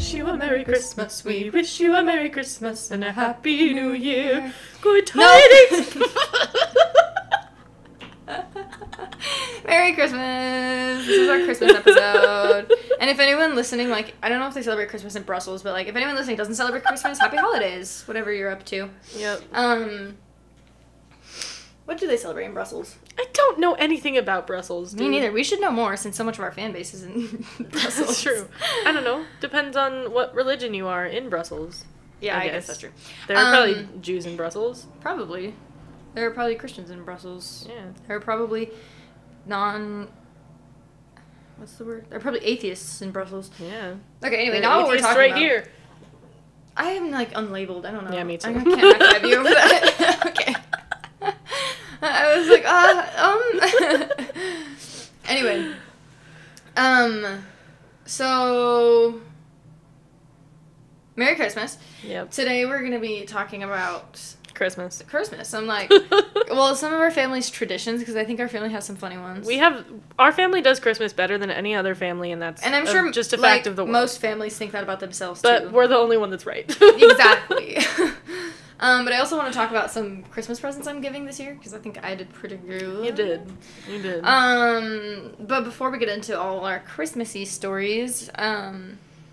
wish you a Merry Christmas. We wish you a Merry Christmas and a Happy New Year. Good tidings. Merry Christmas! This is our Christmas episode. And if anyone listening, like, I don't know if they celebrate Christmas in Brussels, but, like, if anyone listening doesn't celebrate Christmas, happy holidays, whatever you're up to. Yep. What do they celebrate in Brussels? I don't know anything about Brussels, dude. Me neither. We should know more since so much of our fan base is in Brussels. That's true. I don't know. Depends on what religion you are in Brussels. Yeah, I guess that's true. There are probably Jews in Brussels. Probably. There are probably Christians in Brussels. Yeah. There are probably what's the word? There are probably atheists in Brussels. Yeah. Okay, anyway, now what we're talking right about. here. I am, like, unlabeled. I don't know. Yeah, me too. I can't high-five you over that. Okay. I was like, Anyway. So... Merry Christmas. Yep. Today we're going to be talking about... Christmas. I'm like, well, some of our family's traditions, because I think our family has some funny ones. Our family does Christmas better than any other family, and that's I'm sure just a fact of the world. Most families think that about themselves, but too. we're the only one that's right. Exactly. But I also want to talk about some Christmas presents I'm giving this year, because I think I did pretty good. You did. But before we get into all our Christmassy stories,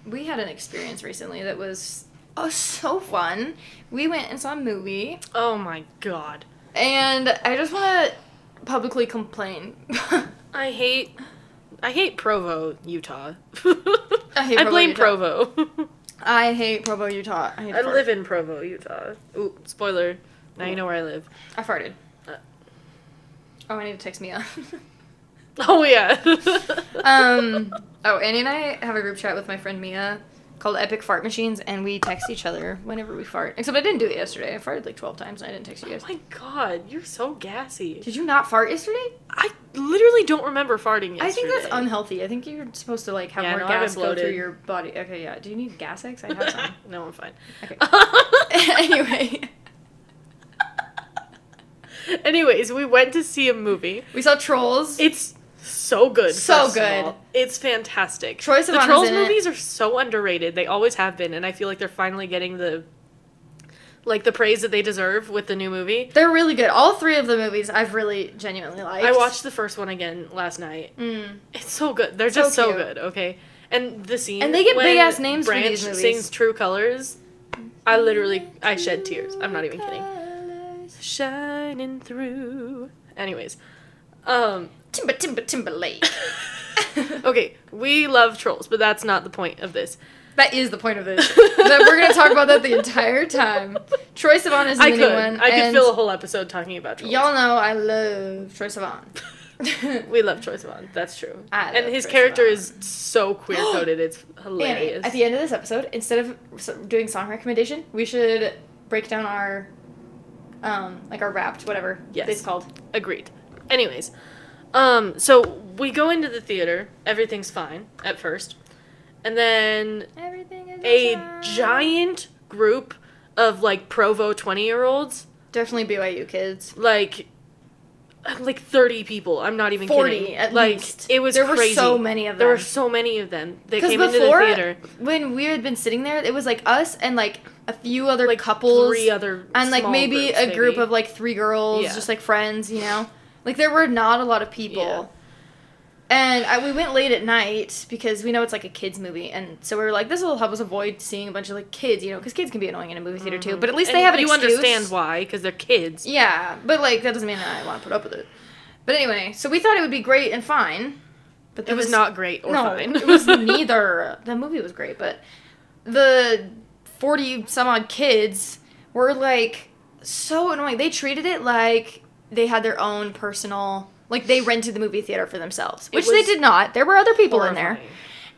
we had an experience recently that was so fun. We went and saw a movie. Oh my god. And I just want to publicly complain. I hate Provo, Utah. I blame Provo. I hate Provo, Utah. I live in Provo, Utah. Ooh, spoiler. Now you know where I live. I farted. I need to text Mia. Oh, yeah. Annie and I have a group chat with my friend Mia called Epic Fart Machines, and we text each other whenever we fart. Except I didn't do it yesterday. I farted like 12 times, and I didn't text you guys. Oh my god, you're so gassy. Did you not fart yesterday? I literally don't remember farting yesterday. I think that's unhealthy. I think you're supposed to, like, have more gas go through your body. Okay, yeah. Do you need gas X? I have some. No, I'm fine. Okay. Anyway. Anyways, we went to see a movie. We saw Trolls. It's so good. So good. It's fantastic. Troye Sivan the Trolls is in movies are so underrated. They always have been, and I feel like they're finally getting the praise that they deserve with the new movie. They're really good. All three of the movies I've really genuinely liked. I watched the first one again last night. It's so good. They're just so good, okay? And the scene and they get when big ass names Branch for these movies. sings True Colors, I shed tears. I'm not even kidding. Shining through. Anyways, Timberlake. Okay, we love Trolls, but that's not the point of this. That is the point of this. That we're going to talk about that the entire time. Troye Sivan is the new one. I could fill a whole episode talking about Trolls. Y'all know I love Troye Sivan. We love Troye Sivan. That's true. And his character is so queer-coded. It's hilarious. Annie, at the end of this episode, instead of doing song recommendation, we should break down our, our Wrapped, whatever it's called. Agreed. Anyways, so we go into the theater. Everything's fine at first. And then a giant group of, like, Provo 20-year-olds. Definitely BYU kids. Like 30 people. I'm not even 40 kidding. at least. It was crazy. There were so many of them. They came into the theater. When we had been sitting there, it was, like, us and, like, a few other couples. 3 other and, like, maybe groups, a group of, like, 3 girls. Yeah. Just, like, friends, you know? Like, there were not a lot of people. Yeah. And we went late at night because we know it's, like, a kids' movie. And so we were like, this will help us avoid seeing a bunch of, like, kids, you know? Because kids can be annoying in a movie theater, too. But at least they have an excuse. You understand why, because they're kids. Yeah, but, like, that doesn't mean that I want to put up with it. But anyway, so we thought it would be great and fine. But it was not great or fine. It was neither. The movie was great, but the 40-some-odd kids were, like, so annoying. They treated it like they had their own personal... Like, they rented the movie theater for themselves. Which they did not. There were other people in there.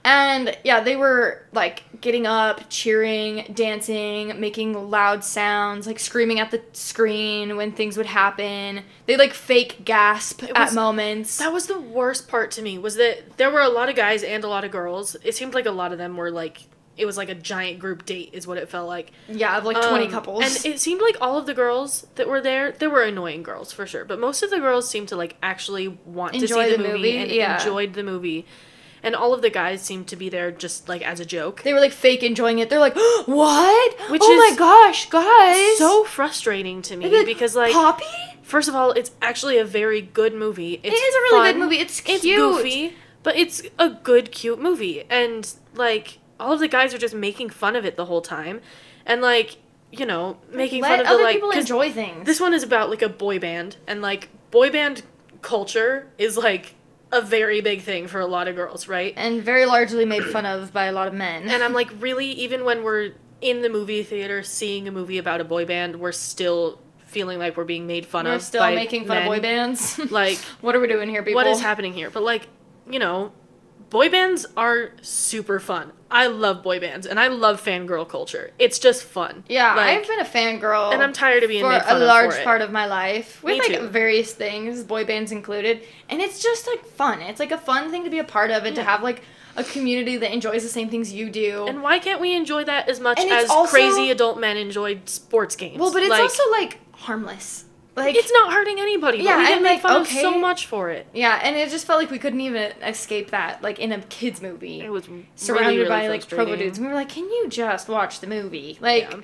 And, yeah, they were, like, getting up, cheering, dancing, making loud sounds, like, screaming at the screen when things would happen. They, like, fake gasp at moments. That was the worst part to me, was that there were a lot of guys and a lot of girls. It seemed like a lot of them were, like... It was like a giant group date is what it felt like. Yeah, of like 20 couples. And it seemed like all of the girls that were there were annoying girls for sure. But most of the girls seemed to like actually want to see the movie and enjoyed the movie. and all of the guys seemed to be there just, like, as a joke. They were, like, fake enjoying it. They're like, what? Which oh is my gosh, guys. so frustrating to me, because, like... Poppy? First of all, it's actually a very good movie. It is a really good movie. It's cute. It's goofy, but it's a good, cute movie. And, like, all of the guys are just making fun of it the whole time. And, like, you know, making fun of the, like... Let other people enjoy things. This one is about, like, a boy band. And, like, boy band culture is, like, a very big thing for a lot of girls, right? And very largely made fun of by a lot of men. And I'm like, really, even when we're in the movie theater seeing a movie about a boy band, we're still feeling like we're being made fun of. We're still making fun of boy bands. Like, what are we doing here, people? What is happening here? But, like, you know, boy bands are super fun. I love boy bands, and I love fangirl culture. It's just fun. Yeah, like, I've been a fangirl, and I'm tired of being made fun for of a large for it. part of my life, with Me like too. various things, boy bands included, and it's just like fun. It's like a fun thing to be a part of, and to have like a community that enjoys the same things you do. And why can't we enjoy that as much And as also, crazy adult men enjoyed sports games? Well, but it's like, also like harmless. Like, it's not hurting anybody. Yeah, but we get and, made like, fun okay. of so much for it. Yeah, and it just felt like we couldn't even escape that, like, in a kid's movie. It was surrounded really by, like, frustrating. provo dudes. And we were like, can you just watch the movie? Like, Yeah.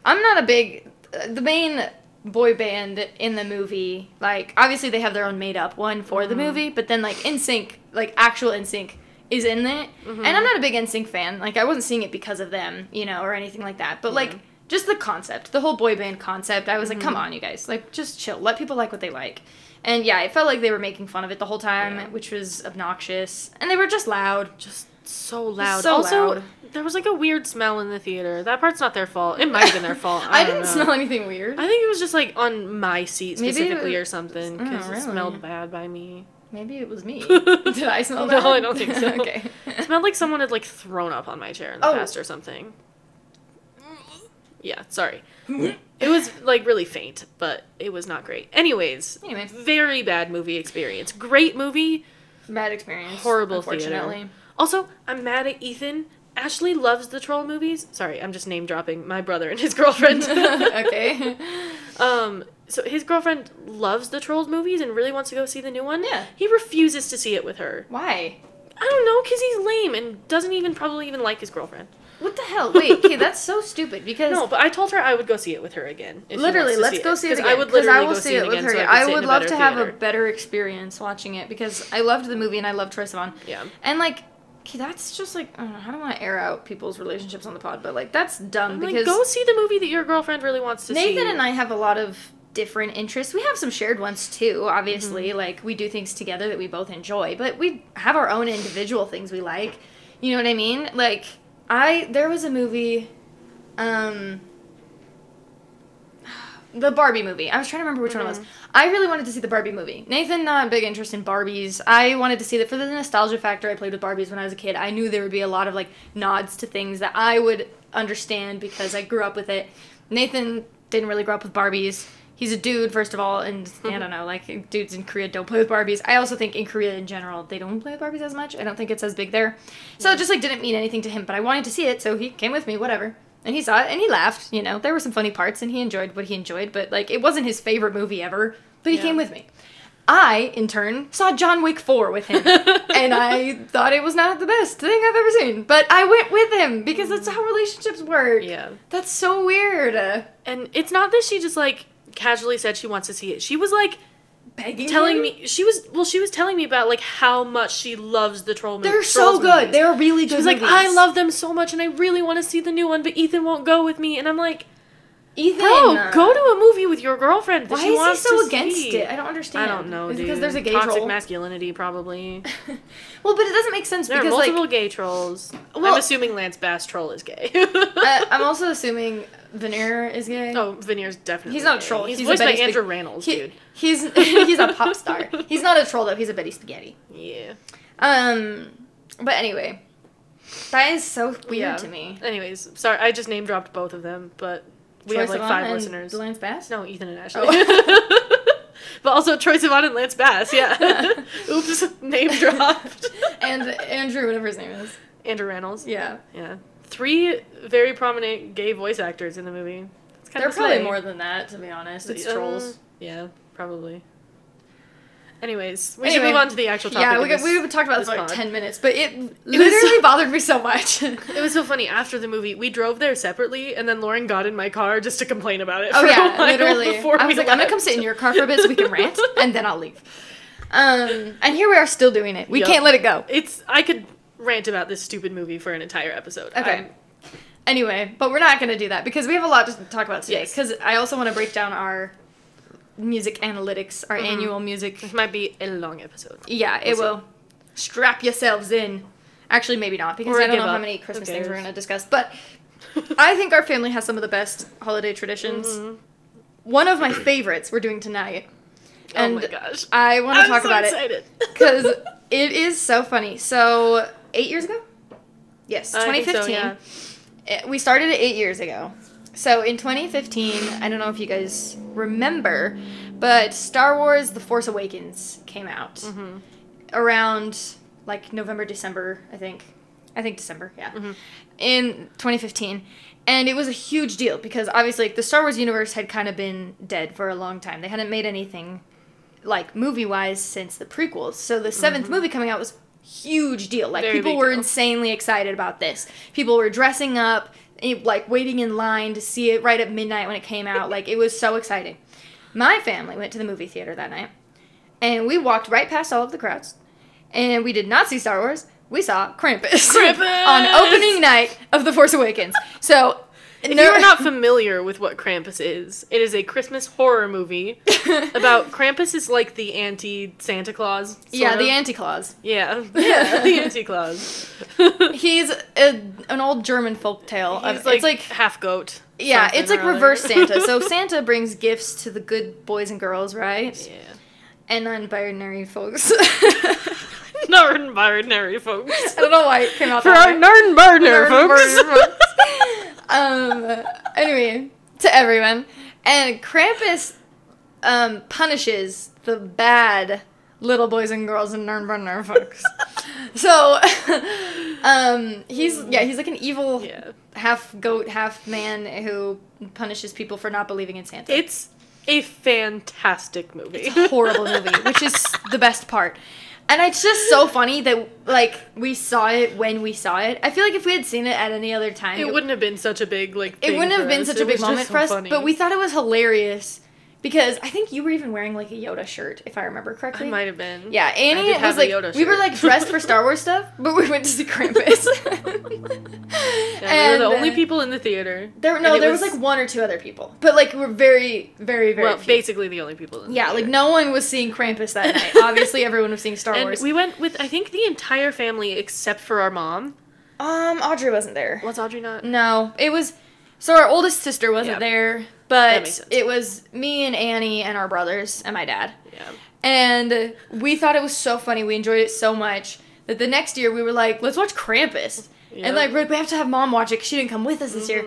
I'm not a big... the main boy band in the movie, like, obviously they have their own made-up one for the movie, but then, like, NSYNC, like, actual NSYNC is in it. And I'm not a big NSYNC fan. Like, I wasn't seeing it because of them, you know, or anything like that. But, like, just the concept, the whole boy band concept, I was like, come on, you guys. Like, just chill. Let people like what they like. And yeah, it felt like they were making fun of it the whole time, which was obnoxious. And they were just loud. Just so loud. So also, loud. there was like a weird smell in the theater. That part's not their fault. It might have been their fault. I don't didn't know. smell anything weird. I think it was just like on my seat Maybe specifically it- or something, Oh, because really? it smelled bad by me. Maybe it was me. Did I smell bad? No, I don't think so. Okay. It smelled like someone had like thrown up on my chair in the past or something. Yeah, sorry. It was like really faint, but it was not great. Anyways, very bad movie experience. Great movie, Bad experience. horrible unfortunately. theater. Also, I'm mad at Ethan. Ashley loves the troll movies. Sorry, I'm just name dropping my brother and his girlfriend. Okay. So his girlfriend loves the Trolls movies and really wants to go see the new one. Yeah. He refuses to see it with her. Why? I don't know, because he's lame and doesn't probably even like his girlfriend. What the hell? Wait, okay, that's so stupid because... No, but I told her I would go see it with her again. If Literally, she wants let's to go see it again. Because I would literally will go see it with again her. so I I would could love sit to in a have better a better experience watching it because I loved the movie and I loved Troye Sivan. Yeah. And like, okay, that's just like, I don't know, I don't want to air out people's relationships on the pod, but like, that's dumb I'm because... like, go see the movie that your girlfriend really wants to see. Nathan and I have a lot of different interests. We have some shared ones too, obviously. Like, we do things together that we both enjoy, but we have our own individual things we like. You know what I mean? Like, there was a movie, the Barbie movie. I was trying to remember which one it was. I really wanted to see the Barbie movie. Nathan, not a big interest in Barbies. I wanted to see that for the nostalgia factor. I played with Barbies when I was a kid. I knew there would be a lot of, like, nods to things that I would understand because I grew up with it. Nathan didn't really grow up with Barbies. He's a dude, first of all, and I don't know, like, dudes in Korea don't play with Barbies. I also think in Korea in general, they don't play with Barbies as much. I don't think it's as big there. So it just, like, didn't mean anything to him, but I wanted to see it, so he came with me, whatever. And he saw it, and he laughed, you know. There were some funny parts, and he enjoyed what he enjoyed, but, like, it wasn't his favorite movie ever, but he came with me. I, in turn, saw John Wick 4 with him, and I thought it was not the best thing I've ever seen, but I went with him, because that's how relationships work. Yeah. That's so weird. And it's not that she just, like, casually said she wants to see it. She was, like, Begging telling him? me... She was telling me about, like, how much she loves the troll movies. They're so good. They're really good She was like, movies. I love them so much, and I really want to see the new one, but Ethan won't go with me. And I'm like... Ethan, Bro, go to a movie with your girlfriend that why she is wants he so to against see. it? I don't understand. I don't know, Is it dude. because there's a gay Toxic troll? masculinity, probably. Well, but it doesn't make sense There are because, multiple like... gay trolls. Well- I'm assuming Lance Bass troll is gay. I'm also assuming Veneer is gay. Oh, Veneer's definitely He's not a gay. troll. He's He's voiced a by Betty Andrew Reynolds, dude. He's a pop star. He's not a troll, though. He's a Betty Spaghetti. Yeah. But anyway. That is so weird to me. Anyways, sorry, I just name dropped both of them, but we Troye have like Sivan 5 and listeners. Lance Bass? No, Ethan and Ashley. Oh. But also Troye Sivan and Lance Bass, yeah. Oops, name dropped. And Andrew, whatever his name is. Andrew Reynolds. Yeah. Yeah. 3 very prominent gay voice actors in the movie. It's kind They're of probably slay. more than that, to be honest. It's trolls. Yeah, probably. Anyways, we should move on to the actual topic. Yeah, we talked about this for like 10 minutes, but it literally bothered me so much. It was so funny. After the movie, we drove there separately, and then Lauren got in my car just to complain about it. Oh, yeah, literally. I was like, I'm going to come sit in your car for a bit so we can rant, and then I'll leave. And here we are still doing it. We can't let it go. I could rant about this stupid movie for an entire episode. Okay. Anyway, but we're not going to do that because we have a lot to talk about today. Because I also want to break down our music analytics, our annual music. This might be a long episode. Yeah, it will. Strap yourselves in. Actually, maybe not, because I don't know how many Christmas things we're going to discuss. But I think our family has some of the best holiday traditions. Mm-hmm. One of my favorites we're doing tonight. And oh my gosh. I want to talk about excited. It. Because it is so funny. So, 8 years ago? Yes, 2015. So, yeah. We started it 8 years ago. So in 2015, I don't know if you guys remember, but Star Wars The Force Awakens came out around like November, December, I think December, yeah, in 2015. And it was a huge deal because obviously the Star Wars universe had kind of been dead for a long time. They hadn't made anything like movie-wise since the prequels. So the seventh movie coming out was huge deal. Like people were insanely excited about this. People were dressing up, like waiting in line to see it right at midnight when it came out. Like it was so exciting. My family went to the movie theater that night, and we walked right past all of the crowds, and we did not see Star Wars. We saw Krampus. On opening night of The Force Awakens. So if you are not familiar with what Krampus is, it is a Christmas horror movie about Krampus is like the anti-Santa Claus. Yeah, the anti-Claus. Yeah, the anti-Claus. He's an old German folktale. He's it's like half goat. Yeah, it's like reverse Santa. So Santa brings gifts to the good boys and girls, right? Yeah. And non-binary folks. Non-binary folks. I don't know why it came out for our non-binary folks. Anyway, to everyone. And Krampus punishes the bad little boys and girls and non-binary folks. So, he's like an evil half goat, half man who punishes people for not believing in Santa. It's a fantastic movie. It's a horrible movie, which is the best part. And it's just so funny that, like, we saw it when we saw it. I feel like if we had seen it at any other time... It wouldn't have been such a big, like, thing. It wouldn't have been such a big moment for us, but we thought it was hilarious. Because I think you were even wearing, like, a Yoda shirt, if I remember correctly. I might have been. Yeah, Annie was, like... We were, like, dressed for Star Wars stuff, but we went to see Krampus. We were the only people in the theater. There was, like, one or two other people. But, like, we're very, very, very few. Basically the only people in the theater. Like, no one was seeing Krampus that night. Obviously, everyone was seeing Star Wars. We went with, I think, the entire family except for our mom. Audrey wasn't there. Was Audrey not? No. It was... So our oldest sister wasn't there, but it was me and Annie and our brothers and my dad. Yeah. And we thought it was so funny. We enjoyed it so much that the next year we were like, let's watch Krampus. Yep. And like, we have to have Mom watch it because she didn't come with us this year.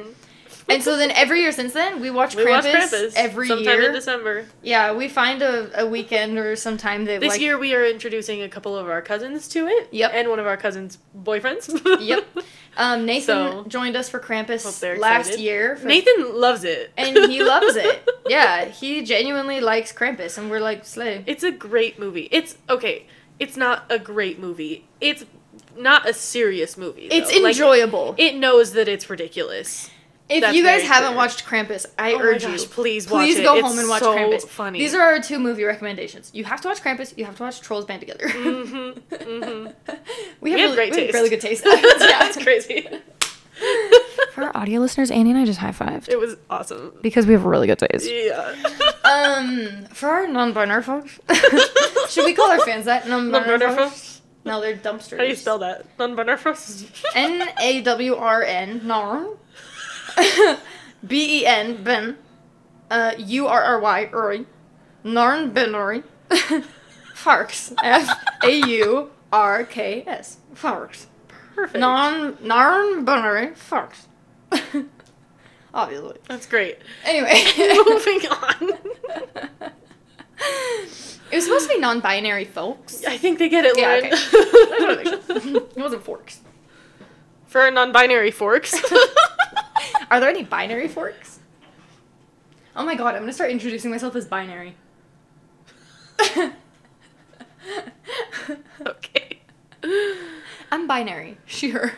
And so then every year since then, we watch Krampus every year. Sometime in December. Yeah, we find a weekend or sometime that This year we are introducing a couple of our cousins to it. Yep. And one of our cousins' boyfriends. Yep. Nathan joined us for Krampus last year. Nathan loves it. And he loves it. Yeah, he genuinely likes Krampus, and we're like, slay. It's a great movie. It's not a great movie. It's not a serious movie, though. It's enjoyable. Like, it knows that it's ridiculous. If you guys haven't watched Krampus, I urge you. Please watch it. Please go home and watch Krampus. It's so funny. These are our 2 movie recommendations. You have to watch Krampus. You have to watch Trolls Band Together. We have great taste. Really good taste. Yeah, it's crazy. For our audio listeners, Annie and I just high-fived. It was awesome. Because we have really good taste. Yeah. For our non-binary folks, should we call our fans that? Non-binary folks? No, they're dumpsters. How do you spell that? Non-binary folks? N-A-W-R-N. Narn. B-E-N, Ben. U-R-R-Y, Uri. Narn Benori. Farks. F-A-U-R-K-S. Farks. Perfect. Narn Benori. Farks. Obviously. That's great. Anyway. Moving on. It was supposed to be non-binary folks. I think they get it, Lauren. Yeah, okay. It wasn't forks. For our non-binary forks. Are there any binary forks? Oh my god, I'm gonna start introducing myself as binary. Okay. I'm binary. Sure.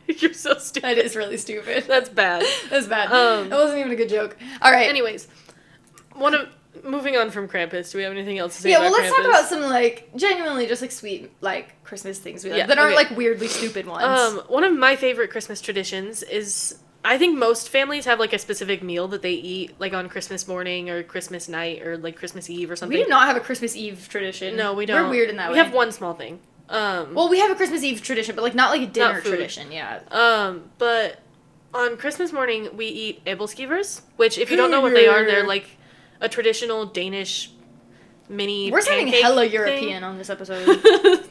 You're so stupid. That is really stupid. That's bad. That's bad. That wasn't even a good joke. All right. Anyways, moving on from Krampus, do we have anything else to say yeah, about well, let's Krampus? talk about some, like, genuinely just, like, sweet, like, Christmas things we like that aren't, like, weirdly stupid ones. One of my favorite Christmas traditions is, I think most families have, like, a specific meal that they eat, like, on Christmas morning or Christmas night or, like, Christmas Eve or something. We do not have a Christmas Eve tradition. No, we don't. We're weird in that way. We have one small thing. Well, we have a Christmas Eve tradition, but, like, not, like, a dinner tradition, yeah. But on Christmas morning, we eat æbleskivers, which, if you don't know what they are, they're, like, a traditional Danish mini We're sounding hella European thing. On this episode.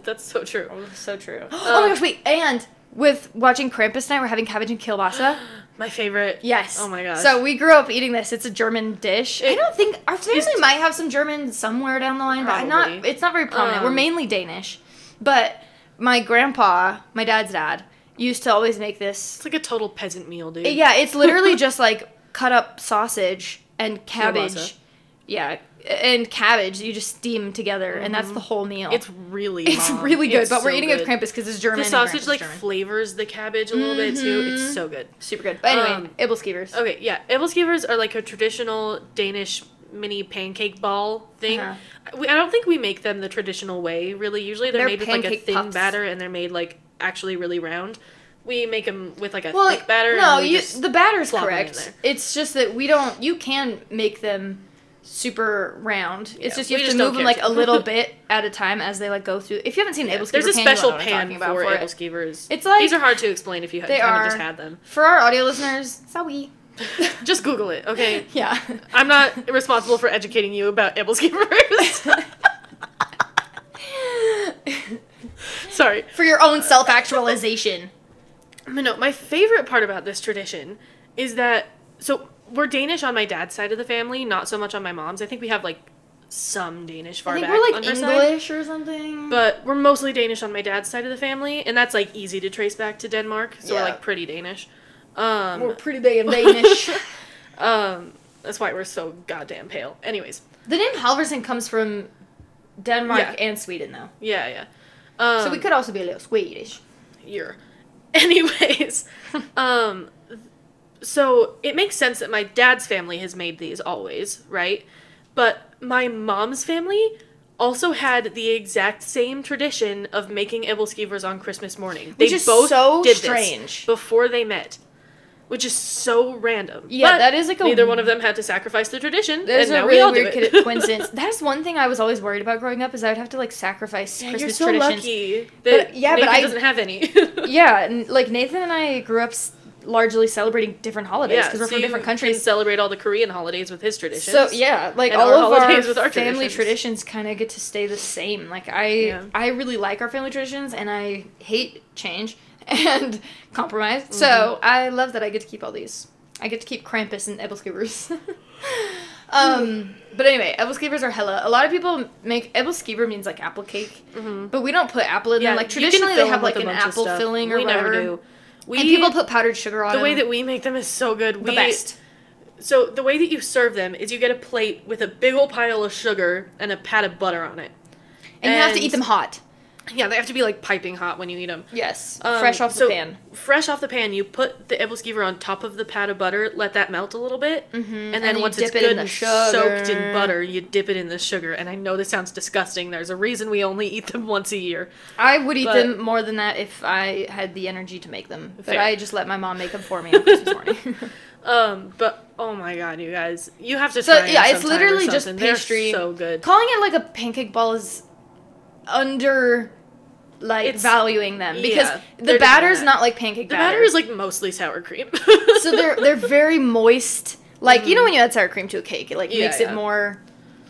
That's so true. Oh, so true. Oh my gosh, wait, and with watching Krampus night, we're having cabbage and kielbasa. My favorite. Yes. Oh my gosh. So we grew up eating this. It's a German dish. I don't think our family might have some German somewhere down the line, but it's not very prominent. We're mainly Danish. But my grandpa, my dad's dad, used to always make this. It's like a total peasant meal, dude. Yeah, it's literally just like cut up sausage and cabbage. Kielbasa. Yeah, and cabbage you just steam together, and that's the whole meal. It's really good, it's but we're so eating good. it with Krampus because it's German. The sausage and like German. flavors the cabbage a little bit too. It's so good. Super good. But anyway, æbleskivers. Okay, yeah. Æbleskivers are like a traditional Danish mini pancake ball thing. I don't think we make them the traditional way, really. Usually they're made with like a thin puffs. batter and they're made like actually really round. We make them with like a thick batter. No, and the batter's plop them in correct. there. It's just that you can make them super round. It's just you we have to just move them don't like care a to. little bit at a time as they like go through. If you haven't seen æbleskiver there's a pan, special you know what I'm pan talking for about æbleskivers. It's like these are hard to explain if you haven't just had them. For our audio listeners, sorry. Just Google it, okay? Yeah. I'm not responsible for educating you about æbleskivers. Sorry. For your own self-actualization. No, my favorite part about this tradition is that, so we're Danish on my dad's side of the family, not so much on my mom's. I think we have like some Danish far back. I think we're on like her English side, or something. but we're mostly Danish on my dad's side of the family, and that's like easy to trace back to Denmark. So we're like pretty Danish. We're pretty damn Danish. That's why we're so goddamn pale. Anyways, the name Halvorsen comes from Denmark and Sweden, though. Yeah. So we could also be a little Swedish. Anyways, so it makes sense that my dad's family has made these always, right? But my mom's family also had the exact same tradition of making æbleskivers on Christmas morning. Which is both so did strange. This before they met. Which is so random. Yeah, but that is like neither one of them had to sacrifice the tradition. There's and a now we all really do weird it. coincidence. That's one thing I was always worried about growing up is I would have to like sacrifice Christmas you're so traditions. lucky that Nathan doesn't have any. Yeah, and like Nathan and I grew up largely celebrating different holidays because we're from different countries. Can celebrate all the Korean holidays with his traditions. So yeah, like and all of holidays our with our family traditions kind of get to stay the same. Like I really like our family traditions and I hate change and compromise. Mm-hmm. So I love that I get to keep all these. I get to keep Krampus and æbleskivers. But anyway, æbleskivers are hella. A lot of people make æbleskiver means like apple cake, but we don't put apple in them. Like traditionally, they have like an apple filling or whatever. Never do. And people put powdered sugar on them. The way that we make them is so good. The best. So the way that you serve them is you get a plate with a big old pile of sugar and a pat of butter on it, and you have to eat them hot. Yeah, they have to be like piping hot when you eat them. Yes, fresh off the pan. Fresh off the pan, you put the æbleskiver on top of the pat of butter, let that melt a little bit, and then once it's good and soaked in butter, you dip it in the sugar. And I know this sounds disgusting. There's a reason we only eat them once a year. I would eat them more than that if I had the energy to make them, but I just let my mom make them for me on Christmas morning. But oh my god, you guys, you have to try. So yeah, it's literally just pastry. They're so good. Calling it like a pancake ball is valuing them because the batter's not like pancake batter. The batter is like mostly sour cream. So they're very moist. Like you know when you add sour cream to a cake, it like makes it more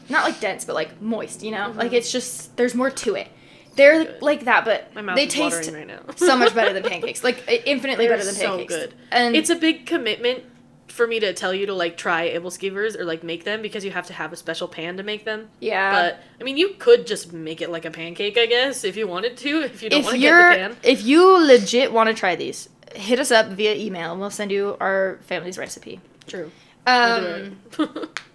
not like dense but like moist, you know? Like it's just there's more to it. They're good. Like that, but they taste right now. so much better than pancakes. Like infinitely better than pancakes. So good. And it's a big commitment for me to tell you to like try æbleskivers or like make them because you have to have a special pan to make them. Yeah. But I mean, you could just make it like a pancake, I guess, if you wanted to. If you don't want to get the pan. If you legit want to try these, hit us up via email and we'll send you our family's recipe. True.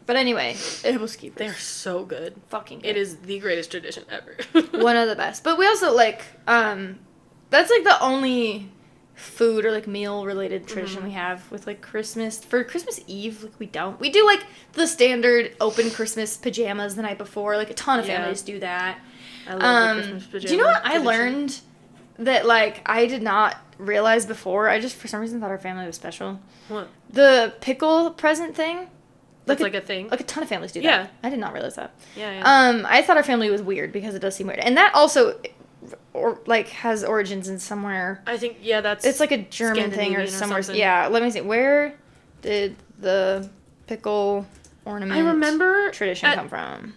But anyway, eboski. They're so good. Fucking good. It is the greatest tradition ever. One of the best. But we also, like, that's, like, the only food or, like, meal-related tradition we have with, like, Christmas. For Christmas Eve, like, we don't. We do, like, the standard open Christmas pajamas the night before. Like, a ton of families do that. I love the Christmas pajamas. Do you know what I learned that, like, I did not realize before? I just, for some reason, thought our family was special. What? The pickle present thing. That's like a thing? Like, a ton of families do that. Yeah. I did not realize that. Yeah. I thought our family was weird because it does seem weird. And that also, like, has origins in somewhere. I think, that's... It's like a German thing or somewhere. Yeah, let me see. Where did the pickle ornament tradition come from?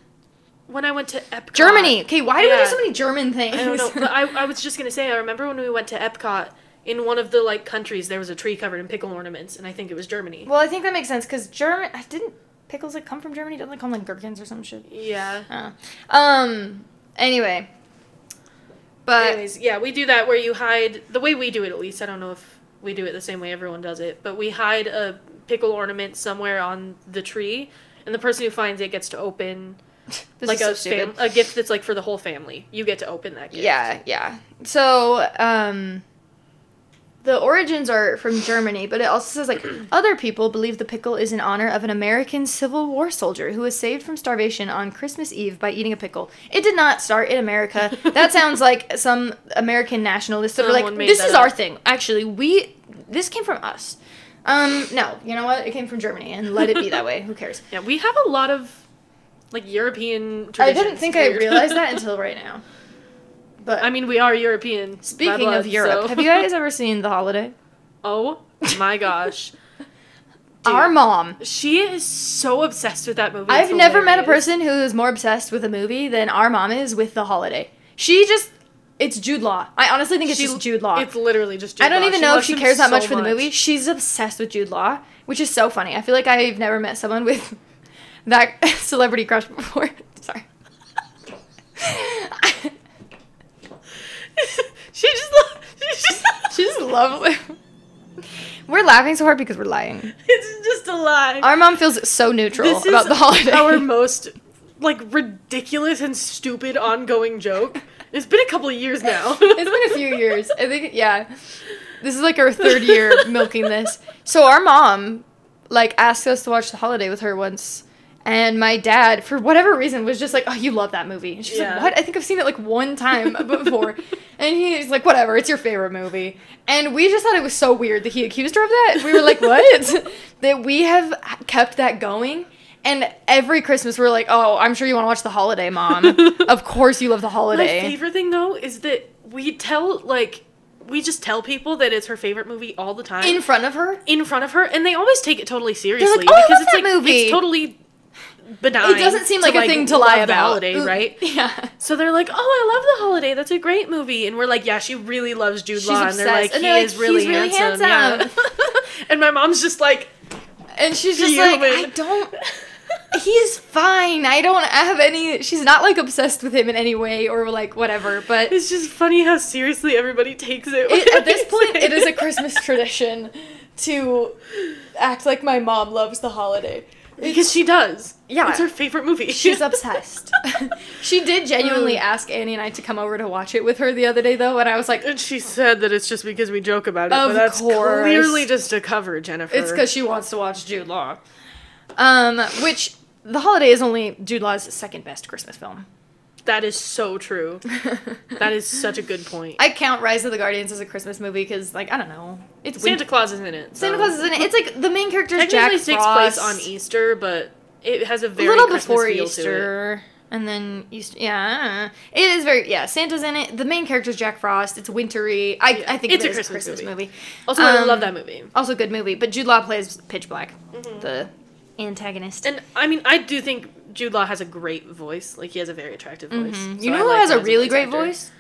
When I went to Epcot. Germany! Okay, why do we do so many German things? I don't know. But I was just going to say, I remember when we went to Epcot, in one of the, like, countries, there was a tree covered in pickle ornaments, and I think it was Germany. Well, I think that makes sense, because didn't pickles, like, come from Germany? Don't they call them, like, gherkins or some shit? Yeah. Anyway. But... Anyways, yeah, we do that where you hide, the way we do it at least, I don't know if we do it the same way everyone does it, but we hide a pickle ornament somewhere on the tree, and the person who finds it gets to open... like a gift that's, like, for the whole family. You get to open that gift. Yeah. So, the origins are from Germany, but it also says, like, other people believe the pickle is in honor of an American Civil War soldier who was saved from starvation on Christmas Eve by eating a pickle. It did not start in America. That sounds like some American nationalists that were like, this is our thing. Actually, this came from us. No, you know what? It came from Germany, and let it be that way. Who cares? Yeah, we have a lot of, like, European traditions. I didn't think I realized that until right now. But I mean, we are European. Speaking of Europe, have you guys ever seen The Holiday? Oh my gosh. Dude, our mom. She is so obsessed with that movie. I've never met a person who is more obsessed with a movie than our mom is with The Holiday. It's Jude Law. I honestly think it's just Jude Law. It's literally just Jude Law. I don't even know if she cares that much for the movie. She's obsessed with Jude Law, which is so funny. I feel like I've never met someone with that celebrity crush before. Sorry. She just loves it. We're laughing so hard because we're lying. It's just a lie. Our mom feels so neutral about The Holiday. Our most, like, ridiculous and stupid ongoing joke. It's been a couple of years now. It's been a few years. I think, yeah. This is like our third year milking this. So our mom, like, asked us to watch The Holiday with her once. And my dad, for whatever reason, was just like, oh, you love that movie. And she's like, what? I think I've seen it, like, one time before. And he's like, whatever, it's your favorite movie. And we just thought it was so weird that he accused her of that. We were like, what? That we have kept that going. And every Christmas, we're like, oh, I'm sure you want to watch The Holiday, Mom. Of course you love The Holiday. My favorite thing, though, is that we just tell people that it's her favorite movie all the time. In front of her? In front of her. And they always take it totally seriously. They're like, oh, I love that movie. It's totally... benign. It doesn't seem like a thing to lie about. The Holiday, right? Yeah. So they're like, oh, I love The Holiday. That's a great movie. And we're like, yeah, she really loves Jude Law. Obsessed. And they're like, he's really handsome. Yeah. And my mom's just like, and she's just like, he's fine. I don't have any, she's not, like, obsessed with him in any way or, like, whatever, but. It's just funny how seriously everybody takes it. At this point, it is a Christmas tradition to act like my mom loves The Holiday. Because she does. Yeah. It's her favorite movie. She's obsessed. She did genuinely ask Annie and I to come over to watch it with her the other day, though, and I was like... And she said that it's just because we joke about it, but that's clearly just a cover, Jennifer. It's because she wants to watch Jude Law. Which, The Holiday is only Jude Law's second best Christmas film. That is so true. That is such a good point. I count Rise of the Guardians as a Christmas movie because, like, I don't know. It's Santa Claus is in it. So. Santa Claus is in it. It's like the main character is Jack Frost. Technically takes place on Easter, but it has a very little Christmas before feel Easter, to it. And then Easter. Yeah, it is very. Yeah, Santa's in it. The main character is Jack Frost. It's wintry. I think it's a Christmas movie. Also, I love that movie. Also, good movie. But Jude Law plays Pitch Black, the antagonist. And I mean, I do think Jude Law has a great voice. Like, he has a very attractive voice. So you know who has a really great voice?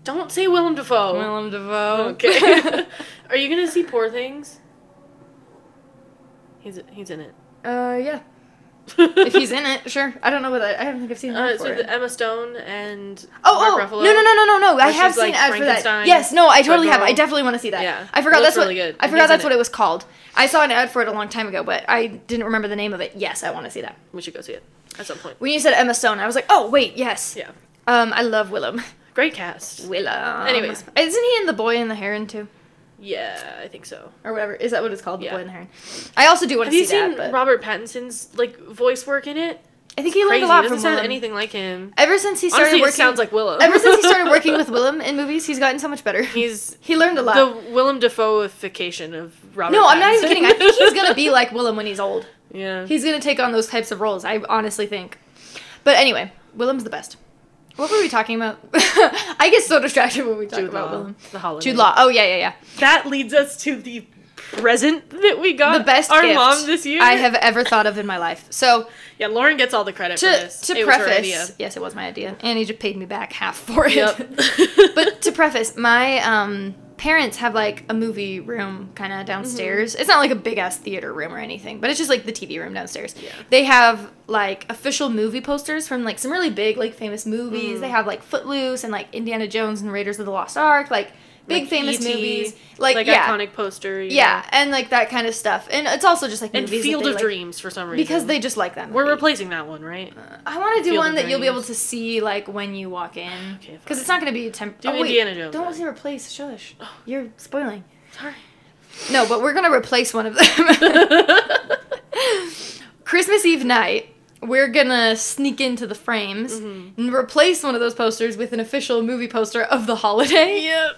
Don't say Willem Dafoe. Willem Dafoe. Okay. Are you gonna see Poor Things? He's in it. Yeah. If he's in it, sure. I don't know what I don't think I've seen that It's with Emma Stone and Mark Ruffalo. No. I have seen ads for that. Yes, no, I totally have. I definitely want to see that. Yeah, I forgot that's really good. I forgot that's what it was called. I saw an ad for it a long time ago, but I didn't remember the name of it. Yes, I want to see that. We should go see it at some point. When you said Emma Stone, I was like, oh wait, yes. Yeah. I love Willem. Great cast. Willem. Anyways, isn't he in The Boy and the Heron too? Yeah, I think so. Or whatever. Is that what it's called? The Boy and the Heron. I also do want to see that. Have you seen Robert Pattinson's voice work in it? I think he learned a lot from Willem. He doesn't sound anything like him. Ever since he started working, he sounds like Willem. Ever since he started working with Willem in movies, he's gotten so much better. He learned a lot. The Willem Dafoeification of Robert. No, Pattinson. I'm not even kidding. I think he's gonna be like Willem when he's old. Yeah. He's gonna take on those types of roles. I honestly think. But anyway, Willem's the best. What were we talking about? I get so distracted when we talk about Willem. The holiday. Jude Law. Oh yeah. That leads us to the present that we got. The best our gift mom this year I have ever thought of in my life. So yeah, Lauren gets all the credit for this. To it preface, was her idea. Yes, it was my idea. Annie just paid me back half for it. Yep. But to preface, my parents have like a movie room kind of downstairs. It's not like a big ass theater room or anything, but it's just like the TV room downstairs. Yeah. They have like official movie posters from like some really big like famous movies. They have like Footloose and like Indiana Jones and Raiders of the Lost Ark, like big famous E.T., movies, iconic poster. Yeah, and like that kind of stuff. And it's also just like and movies Field of like, Dreams for some reason because they just like that movie. We're replacing that one, right? I want to do Field one of that you'll be Dreams. able to see like when you walk in, Okay, because it's not going to be Do Indiana Jones. Don't then. say replace. Shush. You're spoiling. Sorry. No, but we're going to replace one of them. Christmas Eve night, we're going to sneak into the frames and replace one of those posters with an official movie poster of the holiday. Yep.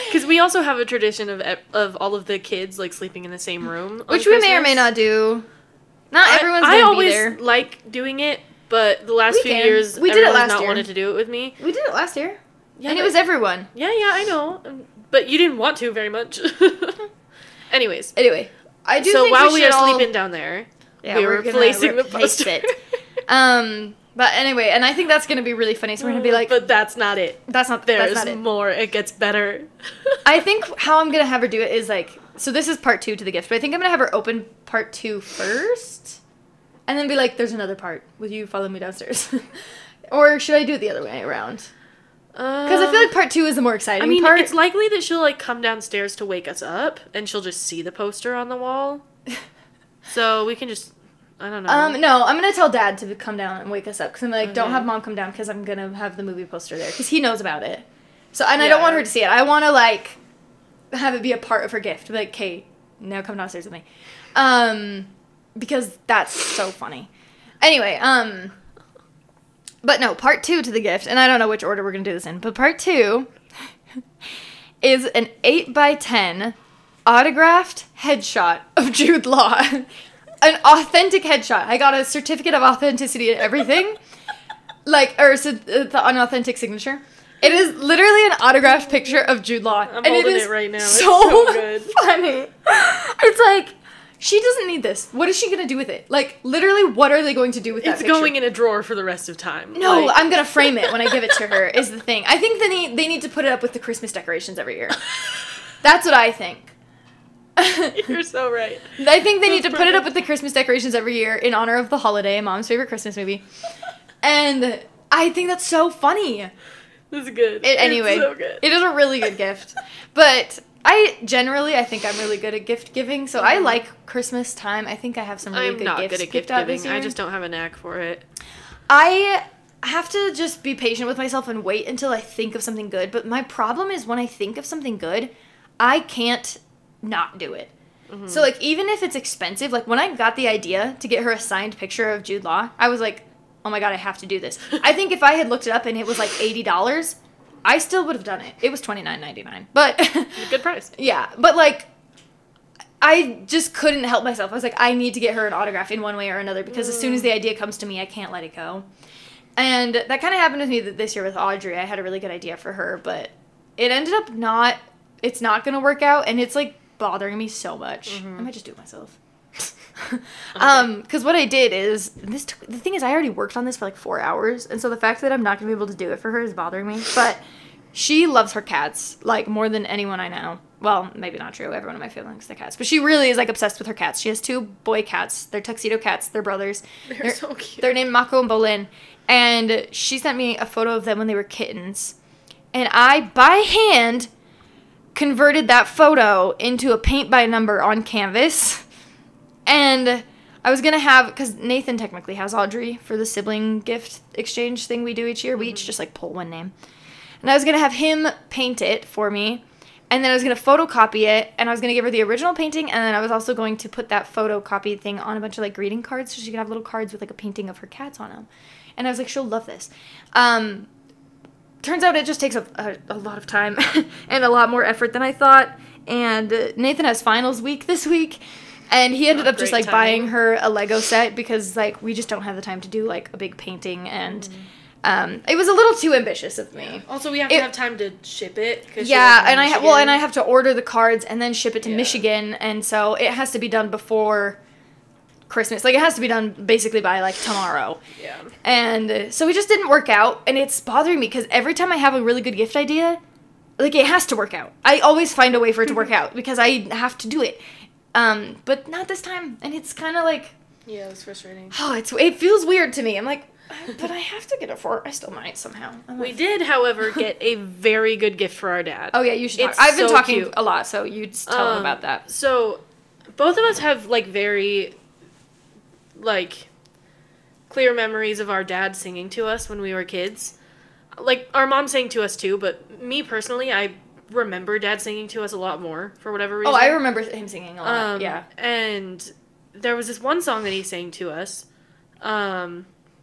Because we also have a tradition of all of the kids like sleeping in the same room, Which we may or may not do. Not everyone's going to be there. I always like doing it, but the last few can. years, We did it everyone's last not year. wanted to do it with me. We did it last year. Yeah, and it was everyone. Yeah, I know. But you didn't want to very much. Anyways. Anyway, I do so think while we we should are all... sleeping down there, Yeah, we're replacing the replace poster. it. But anyway, and I think that's going to be really funny. So we're going to be like... But that's not it. That's not it. More. It gets better. I think how I'm going to have her do it is like... So this is part 2 to the gift. But I think I'm going to have her open part 2 first. And then be like, there's another part. Will you follow me downstairs? Or should I do it the other way around? Because I feel like part 2 is the more exciting part. It's likely that she'll like come downstairs to wake us up. And she'll just see the poster on the wall. So we can just... I don't know. No, I'm going to tell Dad to come down and wake us up. Because I'm like, don't have Mom come down because I'm going to have the movie poster there. Because he knows about it. So, and I don't want her to see it. I want to, like, have it be a part of her gift. Be like, Kate, now come downstairs with me. Because that's so funny. Anyway, but no, part 2 to the gift. And I don't know which order we're going to do this in. But part 2 is an 8x10 autographed headshot of Jude Law. An authentic headshot. I got a certificate of authenticity and everything. An authentic signature. It is literally an autographed picture of Jude Law. I'm holding it right now. It's so good. Funny. It's like, she doesn't need this. What is she going to do with it? Like, literally, what are they going to do with that picture? It's going in a drawer for the rest of time. No, I'm going to frame it when I give it to her, is the thing. I think they need to put it up with the Christmas decorations every year. That's what I think. You're so right. I think they need to put it up with the Christmas decorations every year in honor of The Holiday, Mom's favorite Christmas movie. And I think that's so funny. This is good. Anyway, it's so good. It is a really good gift. But I think I'm really good at gift giving, so I like Christmas time. I think I have some really I'm good not gifts good at gift picked out this giving. year. I just don't have a knack for it. I have to just be patient with myself and wait until I think of something good. But my problem is when I think of something good, I can't not do it. Mm-hmm. So, like, even if it's expensive, like, when I got the idea to get her a signed picture of Jude Law, I was like, oh my god, I have to do this. I think if I had looked it up and it was like $80, I still would have done it. It was $29.99. But... Good price. Yeah. But, like, I just couldn't help myself. I was like, I need to get her an autograph in one way or another because as soon as the idea comes to me, I can't let it go. And that kind of happened with me this year with Audrey. I had a really good idea for her, but it ended up it's not going to work out, and it's, like, bothering me so much. Mm-hmm. I might just do it myself. Because what I did is, the thing is, I already worked on this for, like, 4 hours, and so the fact that I'm not going to be able to do it for her is bothering me, but she loves her cats, like, more than anyone I know. Well, maybe not true. Everyone in my family likes their cats. But she really is, like, obsessed with her cats. She has 2 boy cats. They're tuxedo cats. They're brothers. They're so cute. They're named Mako and Bolin. And she sent me a photo of them when they were kittens. And I, by hand, converted that photo into a paint by number on canvas. And I was going to have, because Nathan technically has Audrey for the sibling gift exchange thing we do each year. We each just, like, pull one name. And I was going to have him paint it for me. And then I was going to photocopy it, and I was going to give her the original painting, and then I was also going to put that photocopy thing on a bunch of, like, greeting cards, so she could have little cards with, like, a painting of her cats on them. And I was like, she'll love this. Turns out it just takes a lot of time and a lot more effort than I thought. And Nathan has finals week this week, and he ended up just, like, buying her a Lego set because, like, we just don't have the time to do, like, a big painting, and... it was a little too ambitious of me. Yeah. Also, we have to have time to ship it. Yeah, and I have to order the cards and then ship it to Michigan, and so it has to be done before Christmas. Like, it has to be done basically by, like, tomorrow. Yeah. And so it just didn't work out, and it's bothering me because every time I have a really good gift idea, like, it has to work out. I always find a way for it to work out because I have to do it. But not this time, and it's kind of like... Yeah, it was frustrating. Oh, it feels weird to me. I'm like... But I have to get it for her. I still might somehow. We did, however, get a very good gift for our dad. Oh, yeah, you should talk. I've been talking a lot, so you just tell him about that. So, both of us have, like, very, like, clear memories of our dad singing to us when we were kids. Like, our mom sang to us, too, but me, personally, I remember dad singing to us a lot more, for whatever reason. Oh, I remember him singing a lot, yeah. And there was this one song that he sang to us.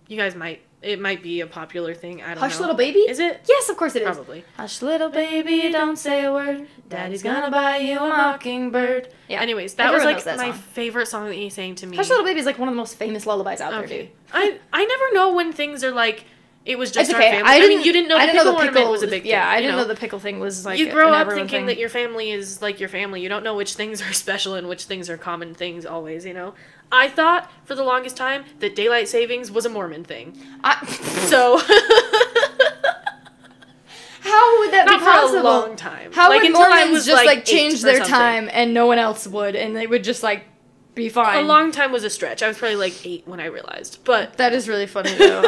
You guys it might be a popular thing. I don't know. Hush Little Baby? Is it? Yes, of course it is. Probably. Hush little baby, don't say a word. Daddy's gonna buy you a mockingbird. Yeah. Anyways, that was like my favorite song that he sang to me. Hush Little Baby is like one of the most famous lullabies out there, dude. I never know when things are like, it was just our family. I mean, you didn't know the pickle ornament was a big thing. Yeah, I didn't know the pickle thing was like you grow up thinking that your family is like your family. You don't know which things are special and which things are common things always, you know? I thought, for the longest time, that daylight savings was a Mormon thing. So... How would that be possible? For a long time. How would Mormons just, like, change their time and no one else would, and they would just, like, be fine? A long time was a stretch. I was probably, like, 8 when I realized, but... That is really funny, though.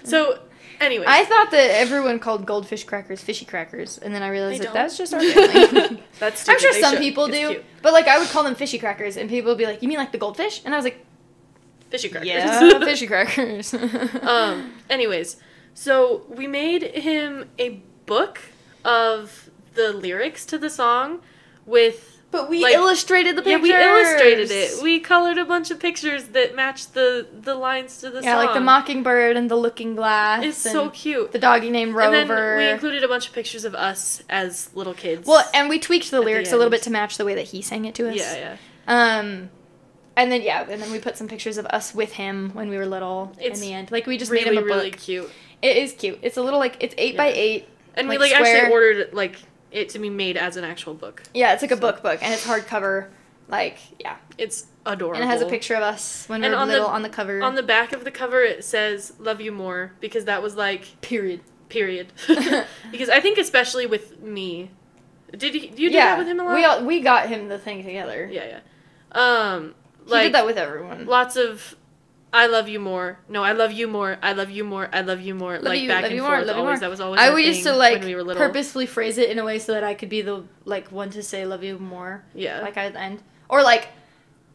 So... Anyway. I thought that everyone called goldfish crackers fishy crackers, and then I realized that that's just our family. That's stupid. I'm sure some people do, cute. But, like, I would call them fishy crackers, and people would be like, you mean like the goldfish? And I was like... Fishy crackers. Yeah, fishy crackers. Anyways, so we made him a book of the lyrics to the song with... But we illustrated the pictures. Yeah, we illustrated it. We colored a bunch of pictures that matched the lines to the song. Yeah, like the mockingbird and the looking glass. It's so cute. The doggy named Rover. And then we included a bunch of pictures of us as little kids. Well, and we tweaked the lyrics a little bit to match the way that he sang it to us. Yeah. And then we put some pictures of us with him when we were little in the end. Like, we just made him a book. Really cute. It is cute. It's a little, like, it's 8 by 8. And we, like, actually ordered, like... it to be made as an actual book. Yeah, it's like a book, and it's hardcover. Like, yeah. It's adorable. And it has a picture of us when we were little on the cover. On the back of the cover, it says, "Love you more," because that was like... Period. Because I think especially with me... Did you do that with him a lot? We got him the thing together. Yeah. He did that with everyone. Lots of... I love you more. No, I love you more. I love you more. I love you more. Like, back and forth always. That was always our thing used to, like, when we were little. purposefully phrase it in a way so that I could be the, like, one to say love you more. Yeah. Like, at the end. Or, like,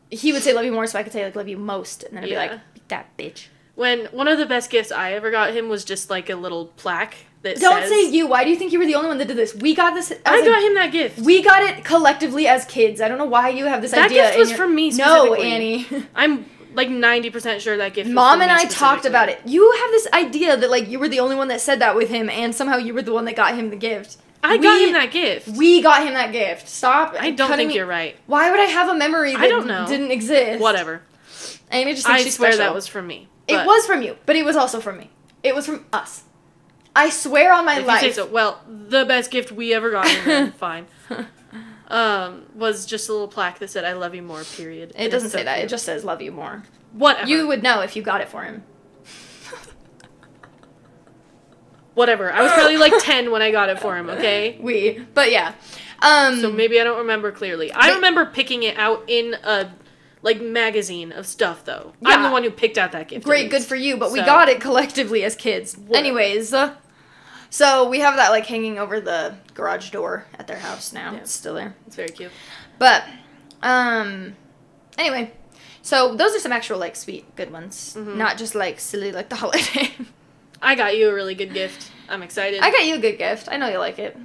he would say love you more so I could say, like, love you most. And then I'd be like, that bitch. When one of the best gifts I ever got him was just, like, a little plaque that Don't say you. Why do you think you were the only one that did this? We got this I got him that gift. We got it collectively as kids. I don't know why you have this idea. That gift was from me specifically. No, Annie. I'm... like 90% sure that gift was Mom and I talked about it. You have this idea that, like, you were the only one that said that with him, and somehow you were the one that got him the gift. I got him that gift. We got him that gift. Stop. I don't think you're right. Why would I have a memory that didn't exist? Whatever. Amy just thinks she's swear special. that was from me. It was from you, but it was also from me. It was from us. I swear on my life. You say so. Well, the best gift we ever got him, fine. Was just a little plaque that said, "I love you more," period. It doesn't say that. It just says, "Love you more." Whatever. You would know if you got it for him. Whatever. I was probably like 10 when I got it for him, okay? But yeah. So maybe I don't remember clearly. I remember picking it out in a magazine of stuff, though. Yeah. I'm the one who picked out that gift. Great, good for you, but we got it collectively as kids. Whatever. Anyways, so we have that hanging over the garage door at their house now. Yeah. It's still there. It's very cute. But anyway, so those are some actual sweet good ones, not just silly the holiday. I got you a really good gift. I'm excited. I got you a good gift. I know you like it.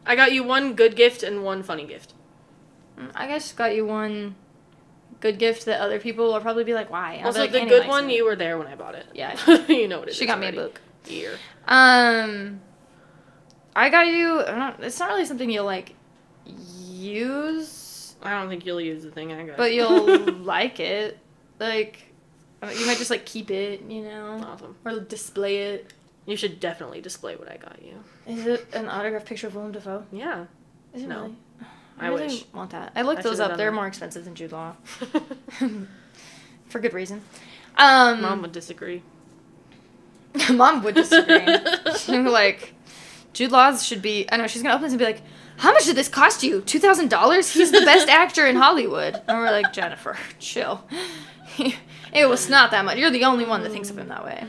I got you one good gift and one funny gift. I guess got you one good gift that other people will probably be like, why? Also, the good one, you were there when I bought it. Yeah. You know what it is. She got me a book. Here. I got you, it's not really something you'll, use. I don't think you'll use the thing I got. But you'll like it. You might just, keep it, Awesome. Or display it. You should definitely display what I got you. Is it an autographed picture of Willem Dafoe? Yeah. Is it really? I really wish. Want that. I looked those up. They're more expensive than Jude Law. For good reason. Mom would disagree. Mom would disagree. Jude Law's should be... I know, she's going to open this and be like, how much did this cost you? $2,000? He's the best actor in Hollywood. And we're like, Jennifer, chill. It was not that much. You're the only one that thinks of him that way.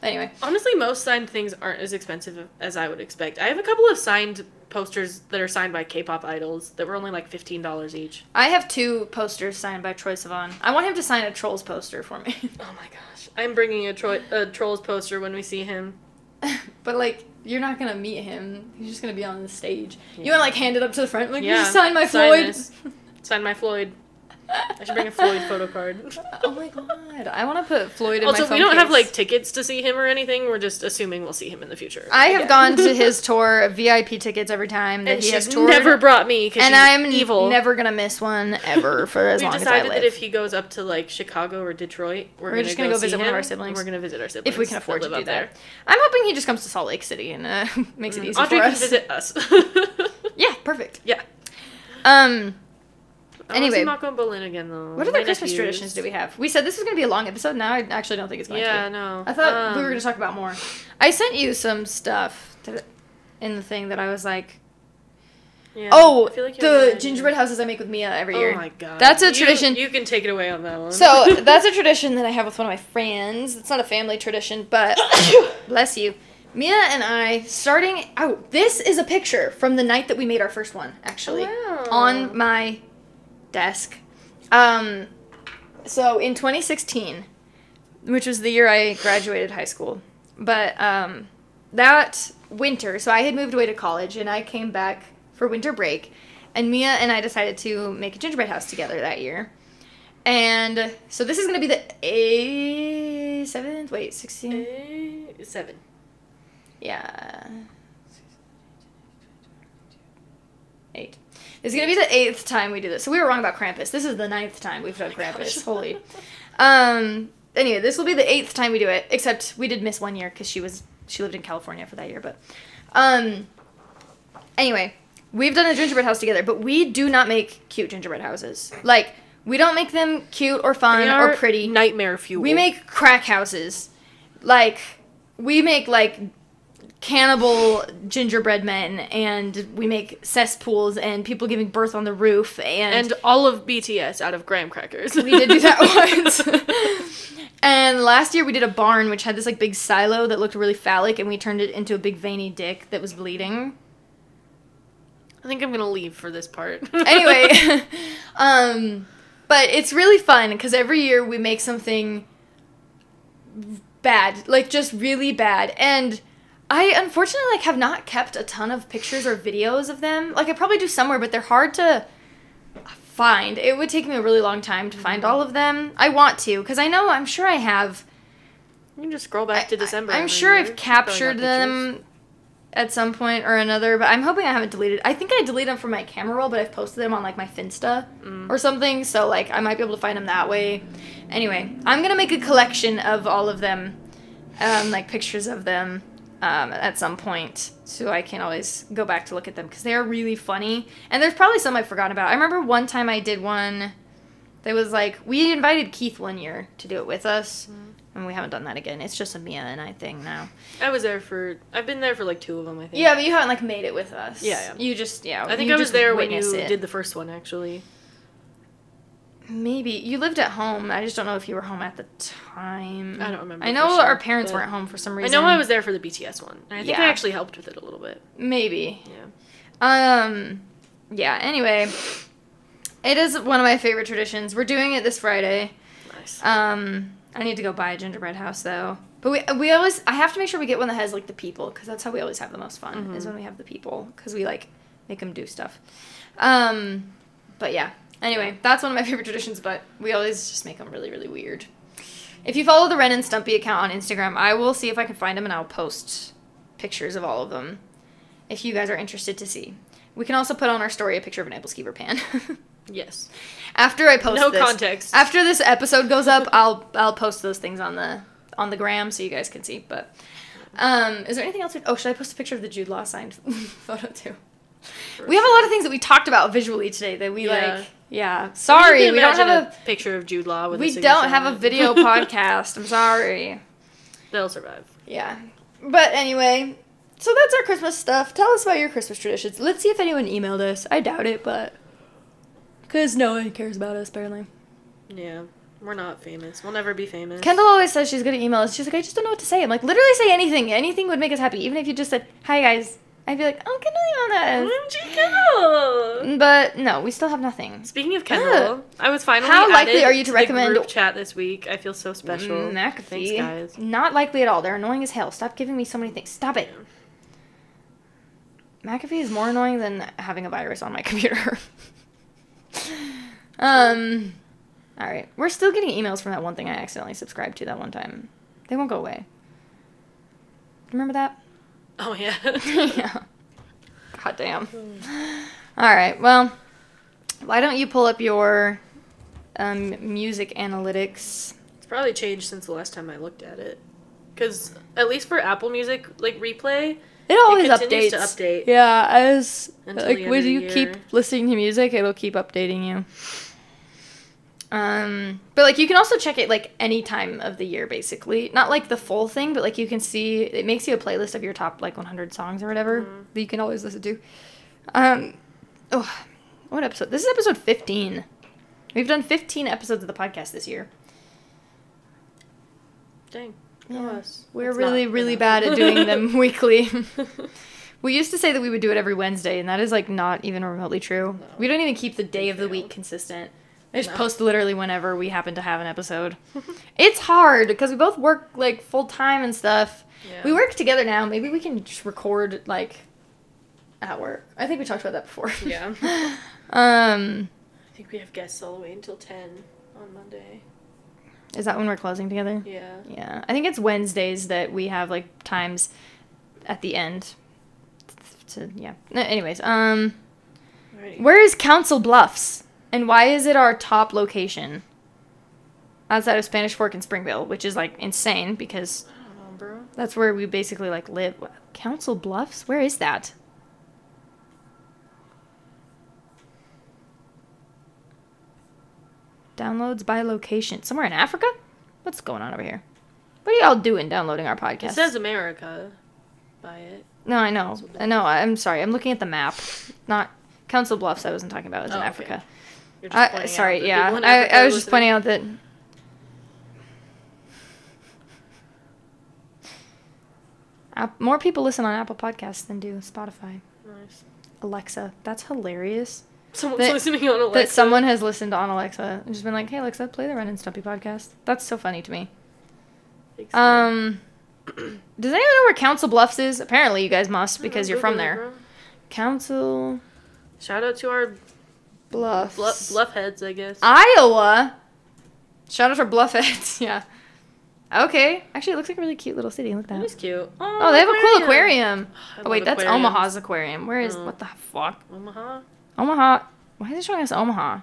Anyway. Honestly, most signed things aren't as expensive as I would expect. I have a couple of signed posters that are signed by K-pop idols that were only $15 each. I have 2 posters signed by Troye Sivan. I want him to sign a Trolls poster for me. Oh my gosh. I'm bringing a Trolls poster when we see him. But, you're not going to meet him. He's just going to be on the stage. Yeah. You want to, hand it up to the front? You just sign my Floyd. Sign my Floyd. I should bring a Floyd photo card. Oh my god. I want to put Floyd in my phone Also, we don't have, tickets to see him or anything. We're just assuming we'll see him in the future. I have gone to his tour, VIP tickets every time that he has toured. Never brought me because I'm evil. Never going to miss one ever for as long as I live. We decided that if he goes up to, Chicago or Detroit, we're just going to go visit one of our siblings. We're going to visit our siblings. If we can afford to do that. There. I'm hoping he just comes to Salt Lake City and makes it easy Audrey for us. Can visit us. Yeah, perfect. Yeah. Anyway, I want to see Berlin again, though. What other Christmas traditions do we have? We said this was going to be a long episode. Now I actually don't think it's going to be. Yeah, no. I thought we were going to talk about more. I sent you some stuff in the thing that I was like... Yeah, oh, the gingerbread houses I make with Mia every year. Oh my god. That's a tradition. You can take it away on that one. So, that's a tradition that I have with one of my friends. It's not a family tradition, but... bless you. Mia and I, starting out... This is a picture from the night that we made our first one, actually. Oh, wow. On my... desk. So in 2016, which was the year I graduated high school, but that winter, so I had moved away to college and I came back for winter break, and Mia and I decided to make a gingerbread house together that year. And so this is going to be the 16th? 7. Yeah. 8. It's going to be the 8th time we do this. So we were wrong about Krampus. This is the 9th time we've done Krampus. Holy. Anyway, this will be the 8th time we do it, except we did miss one year because she lived in California for that year. But anyway, we've done a gingerbread house together, but we do not make cute gingerbread houses. We don't make them cute or fun or pretty. Nightmare fuel. We make crack houses. We make cannibal gingerbread men, and we make cesspools and people giving birth on the roof and all of BTS out of graham crackers. We did do that once. And last year we did a barn which had this big silo that looked really phallic, and we turned it into a big veiny dick that was bleeding. I think I'm gonna leave for this part. Anyway, but it's really fun because every year we make something bad, just really bad, and I unfortunately have not kept a ton of pictures or videos of them. I probably do somewhere, but they're hard to find. It would take me a really long time to find all of them. I want to, because I'm sure I have. You can just scroll back to December. I'm sure I've captured them at some point or another, but I'm hoping I haven't deleted. I think I deleted them from my camera roll, but I've posted them on my Finsta or something, so I might be able to find them that way. Anyway, I'm gonna make a collection of all of them, pictures of them. At some point, so I can always go back to look at them, because they are really funny, and there's probably some I've forgotten about. I remember one time I did one There was like, we invited Keith one year to do it with us, and we haven't done that again. It's just a Mia and I thing now. I've been there for like 2 of them, I think. Yeah, but you haven't like made it with us. Yeah. You just, I think I was there when you did the first one, actually. Maybe. You lived at home. I just don't know if you were home at the time. I don't remember. I know our parents weren't home for some reason. I know I was there for the BTS one. And I think I actually helped with it a little bit. Maybe. Yeah. Yeah, anyway. It is one of my favorite traditions. We're doing it this Friday. Nice. I need to go buy a gingerbread house, though. But we always... I have to make sure we get one that has, like, the people, because that's how we always have the most fun, is when we have the people, because we, like, make them do stuff. But, yeah. Anyway, that's one of my favorite traditions, but we always just make them really, really weird. If you follow the Ren and Stumpy account on Instagram, I will see if I can find them, and I'll post pictures of all of them, if you guys are interested to see. We can also put on our story a picture of an apple skeever pan. Yes. After I post this. No context. After this episode goes up, I'll post those things on the gram so you guys can see. But is there anything else? Should I post a picture of the Jude Law signed photo too? We have a lot of things that we talked about visually today that we like. Yeah. Sorry, we don't have a picture of Jude Law with we don't have a video podcast. I'm sorry. They'll survive. Yeah. But anyway, so that's our Christmas stuff. Tell us about your Christmas traditions. Let's see if anyone emailed us. I doubt it, but because no one cares about us, apparently. Yeah. We're not famous. We'll never be famous. Kendall always says she's going to email us. She's like, I just don't know what to say. I'm like, literally say anything. Anything would make us happy. Even if you just said, hi, guys. I'd be like, oh, Kendall emailed us. But no, we still have nothing. Speaking of Kendall, I was finally How likely are you to the recommend group chat this week? I feel so special. McAfee. Thanks, guys. Not likely at all. They're annoying as hell. Stop giving me so many things. Stop it. McAfee is more annoying than having a virus on my computer. Alright. We're still getting emails from that one thing I accidentally subscribed to that one time. They won't go away. Remember that? Oh, yeah. Yeah. God damn. Alright, well, why don't you pull up your music analytics? It's probably changed since the last time I looked at it. Because, at least for Apple Music, like, replay, it always continues updates. to update. Yeah, as like when you year. keep listening to music, it'll keep updating you. But like you can also check it like any time of the year, basically. Not like the full thing, but like you can see it makes you a playlist of your top like 100 songs or whatever that you can always listen to. What episode? This is episode 15. We've done 15 episodes of the podcast this year. Dang. Yeah. We're really bad at doing them weekly. We used to say that we would do it every Wednesday, and that is, like, not even remotely true. No. We don't even keep the day of the week consistent. I just post literally whenever we happen to have an episode. It's hard, because we both work, like, full-time and stuff. Yeah. We work together now. Maybe we can just record, like, at work. I think we talked about that before. Yeah. I think we have guests all the way until 10 on Monday. Is that when we're closing together? Yeah. Yeah. I think it's Wednesdays that we have, like, times at the end. Anyways, Alrighty. Where is Council Bluffs? And why is it our top location? Outside of Spanish Fork and Springville, which is, like, insane because I don't know, bro. That's where we basically, like, live. Council Bluffs? Where is that? Downloads by location. Somewhere in Africa? What's going on over here? What are y'all doing downloading our podcast? It says America by it. No, I know. I'm sorry. I'm looking at the map. Not Council Bluffs I wasn't talking about. It was in Africa. Okay. Sorry, yeah. I was just pointing out that... more people listen on Apple Podcasts than do Spotify. Nice. Alexa. That's hilarious. Someone's listening on Alexa. That someone has listened on Alexa and just been like, hey, Alexa, play the Ren and Stumpy podcast. That's so funny to me. Does anyone know where Council Bluffs is? Apparently you guys must because you're from there. Council... Shout out to our Bluffs. Bluff heads, I guess. Iowa? Shout out to Bluff heads, yeah. Okay. Actually, it looks like a really cute little city. Look at that. It is cute. Oh, they have a cool aquarium. Oh, wait, that's Omaha's aquarium. Where is... What the fuck? Omaha? Omaha. Why is it showing us Omaha?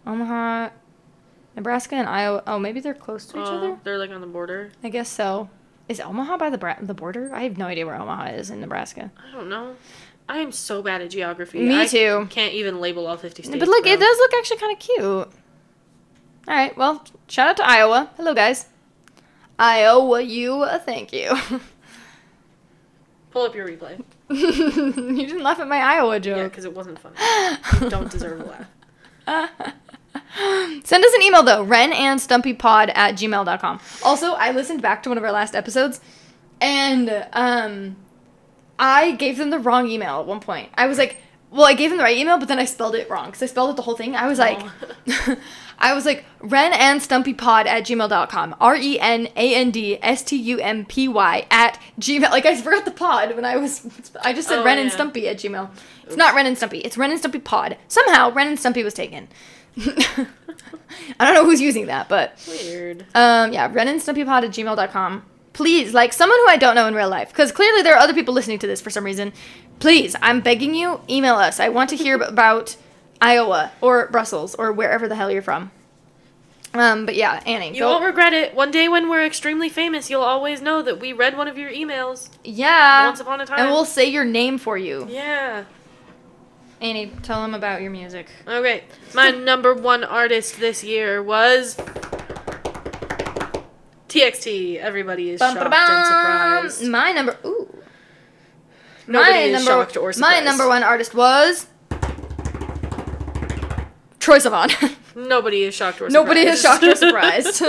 Omaha, Nebraska and Iowa. Oh, maybe they're close to each other? They're like on the border. I guess so. Is Omaha by the border? I have no idea where Omaha is in Nebraska. I don't know. I am so bad at geography. Me too. I can't even label all 50 states. But look, bro. it does look actually kind of cute. All right, well, shout out to Iowa. Hello, guys. I owe you a thank you. Pull up your replay. You didn't laugh at my Iowa joke. Yeah, because it wasn't funny. You don't deserve a laugh. Send us an email, though. renandstumpypod@gmail.com. Also, I listened back to one of our last episodes, and I gave them the wrong email at one point. I was like, well, I gave them the right email, but then I spelled it wrong, because I spelled it the whole thing. I was like, renandstumpypod@gmail.com. renandstumpy@gmail. Like, I forgot the pod when I just said Ren and Stumpy at Gmail. It's not Ren and Stumpy. It's Ren and Stumpy Pod. Somehow, Ren and Stumpy was taken. I don't know who's using that, but... Weird. Yeah, renandstumpypod@gmail.com. Please, like, someone who I don't know in real life, because clearly there are other people listening to this for some reason. Please, I'm begging you, email us. I want to hear about Iowa or Brussels or wherever the hell you're from. But yeah, Annie. You won't regret it. One day when we're extremely famous, you'll always know that we read one of your emails. Yeah. Once upon a time. And we'll say your name for you. Yeah. Annie, tell them about your music. Okay. My number one artist this year was TXT. Everybody is shocked and surprised. My number... Ooh. Nobody is shocked or surprised. My number one artist was... Troye Sivan. Nobody is shocked or surprised. Nobody is shocked or surprised.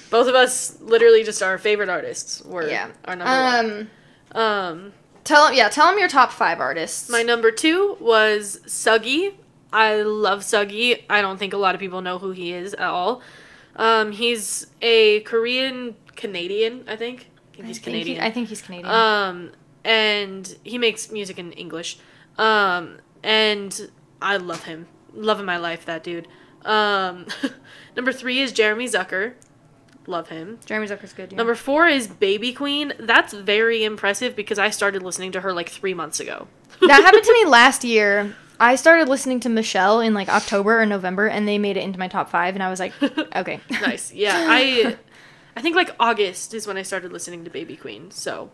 Both of us, literally just our favorite artists were our number one. Tell them your top 5 artists. My number 2 was Suggy. I love Suggy. I don't think a lot of people know who he is at all. He's a Korean-Canadian, I think. He's Canadian. I think he's Canadian. And he makes music in English. And I love him. Love of my life, that dude. Number 3 is Jeremy Zucker. Love him. Jeremy Zucker's good, yeah. Number 4 is Baby Queen. That's very impressive because I started listening to her like 3 months ago. That happened to me last year. I started listening to Michelle in like October or November, and they made it into my top 5, and I was like, okay. Nice. Yeah, I think like August is when I started listening to Baby Queen, so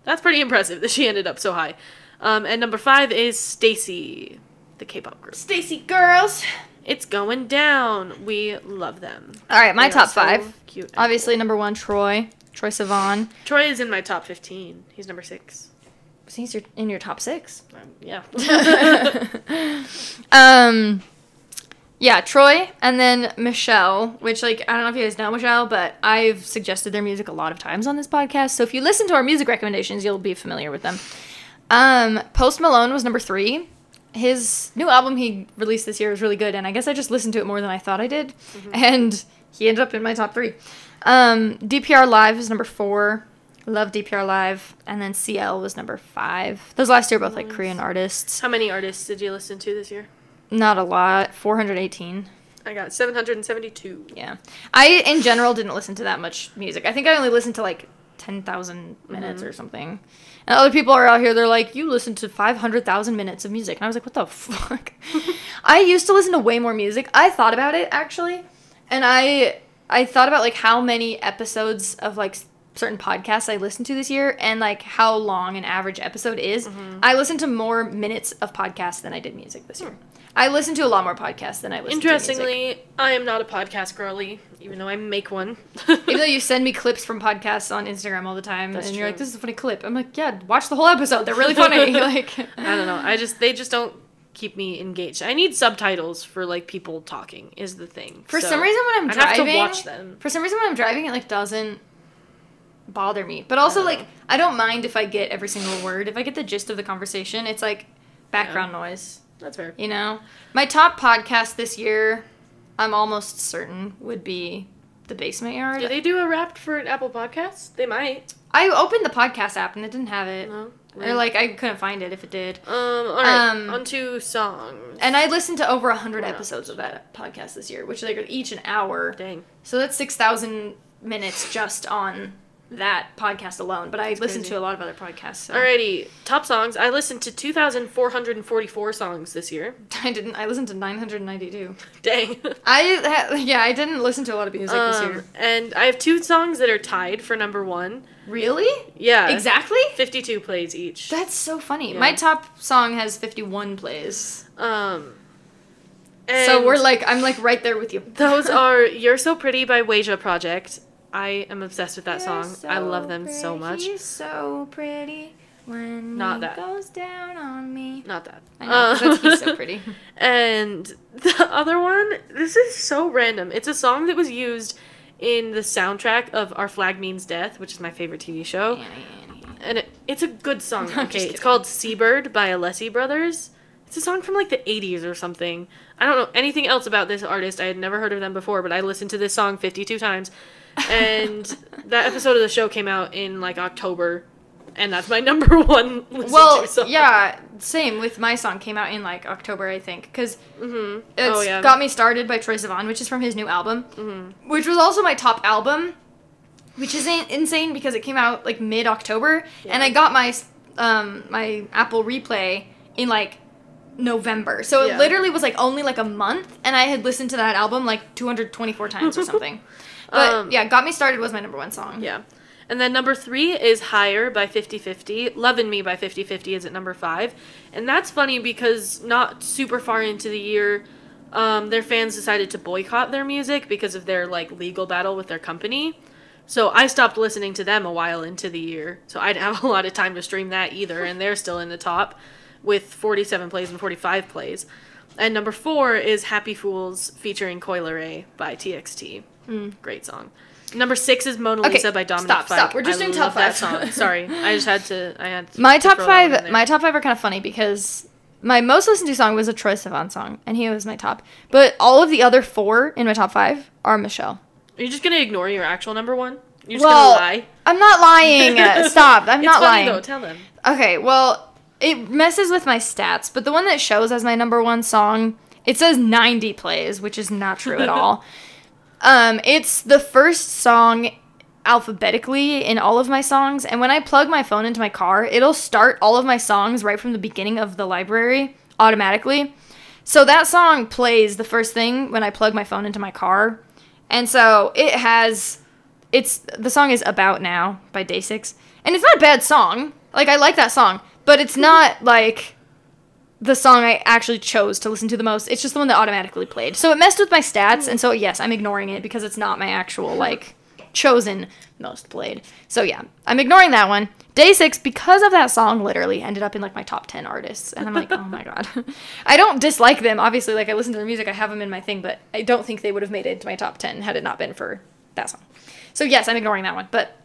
that's pretty impressive that she ended up so high. And number 5 is Stacy, the K-pop group. Stacy girls. It's going down. We love them. All right, my They top are so 5. cute. Obviously, number 1, Troye Sivan. Troy is in my top 15. He's number 6. So he's in your top 6. Yeah. Yeah, Troy, and then Michelle, which, like, I don't know if you guys know Michelle, but I've suggested their music a lot of times on this podcast, so if you listen to our music recommendations, you'll be familiar with them. Post Malone was number 3. His new album he released this year was really good, and I guess I just listened to it more than I thought I did, and he ended up in my top 3. DPR Live is number 4. Love DPR Live. And then CL was number 5. Those last two are both, like, Korean artists. How many artists did you listen to this year? Not a lot. 418. I got 772. Yeah. I, in general, didn't listen to that much music. I think I only listened to, like, 10,000 minutes or something. And other people are out here, they're like, you listen to 500,000 minutes of music. And I was like, what the fuck? I used to listen to way more music. I thought about it, actually. And I thought about, like, how many episodes of, like, certain podcasts I listened to this year and, like, how long an average episode is. I listened to more minutes of podcasts than I did music this year. I listened to a lot more podcasts than I listened to music. Interestingly, I am not a podcast girly, even though I make one. Even though you send me clips from podcasts on Instagram all the time, That's and true. you're like, this is a funny clip. I'm like, yeah, watch the whole episode. They're really funny. Like, I don't know. They just don't keep me engaged. I need subtitles for, like, people talking is the thing. For some reason when I'm driving, I have to watch them. For some reason when I'm driving, it, like, doesn't bother me. But also, like, I don't mind if I get every single word. If I get the gist of the conversation, it's, like, background noise. That's fair. You know? My top podcast this year, I'm almost certain, would be The Basement Yard. Do they do a Wrapped for Apple Podcasts? They might. I opened the podcast app and it didn't have it. No. Or, like, I couldn't find it if it did. Alright, on to songs. And I listened to over 100 episodes of that podcast this year, which, like, are each an hour. Dang. So that's 6,000 minutes just on that podcast alone, but I listen crazy. to a lot of other podcasts. So. Alrighty, top songs. I listened to 2,444 songs this year. I didn't. I listened to 992. Dang. I didn't listen to a lot of music this year. And I have 2 songs that are tied for number 1. Really? Yeah. Exactly? 52 plays each. That's so funny. Yeah. My top song has 51 plays. And so I'm like right there with you. Those are You're So Pretty by Wasia Project. I am obsessed with that song. So I love them so much. He's so pretty when Not that. goes down on me. Not that. I know, 'cause that's He's So Pretty. And the other one, this is so random. It's a song that was used in the soundtrack of Our Flag Means Death, which is my favorite TV show. Annie. And it's a good song. I'm Okay, just it's kidding. called Seabird by Alessi Brothers. It's a song from like the 80s or something. I don't know anything else about this artist. I had never heard of them before, but I listened to this song 52 times. And that episode of the show came out in like October, and that's my number 1 listen to song. Yeah, same with my song. Came out in like October, I think, because it's Got Me Started by Troye Sivan, which is from his new album, which was also my top album, which is insane because it came out like mid-October, and I got my my Apple Replay in like November, so it literally was like only like a month, and I had listened to that album like 224 times or something. But yeah, Got Me Started was my number 1 song. Yeah. And then number 3 is Higher by 50/50. Lovin' Me by 50/50 is at number 5. And that's funny because not super far into the year, their fans decided to boycott their music because of their like legal battle with their company. So I stopped listening to them a while into the year. So I didn't have a lot of time to stream that either. And they're still in the top with 47 plays and 45 plays. And number 4 is Happy Fools featuring Coi Leray by TXT. Great song. Number 6 is Mona Lisa by Dominic Fike. Stop. We're just doing top 5. That song. Sorry, I had to. My top 5. My top 5 are kind of funny because my most listened to song was a Troye Sivan song, and he was my top. But all of the other 4 in my top 5 are Michelle. Are you just gonna ignore your actual number 1? You're just gonna lie? I'm not lying. Stop. I'm not lying. It's funny though. Tell them. Okay. Well, it messes with my stats, but the one that shows as my number 1 song, it says 90 plays, which is not true at all. It's the first song alphabetically in all of my songs, and when I plug my phone into my car, it'll start all of my songs right from the beginning of the library automatically. So that song plays the first thing when I plug my phone into my car. And so the song is About Now by Day 6. And it's not a bad song. Like, I like that song, but it's not like the song I actually chose to listen to the most. It's just the one that automatically played. So it messed with my stats, and so yes, I'm ignoring it because it's not my actual, like, chosen most played. So yeah, I'm ignoring that one. Day 6, because of that song, literally ended up in, like, my top 10 artists. And I'm like, oh my god. I don't dislike them. Obviously, like, I listen to their music, I have them in my thing, but I don't think they would have made it into my top 10 had it not been for that song. So yes, I'm ignoring that one. But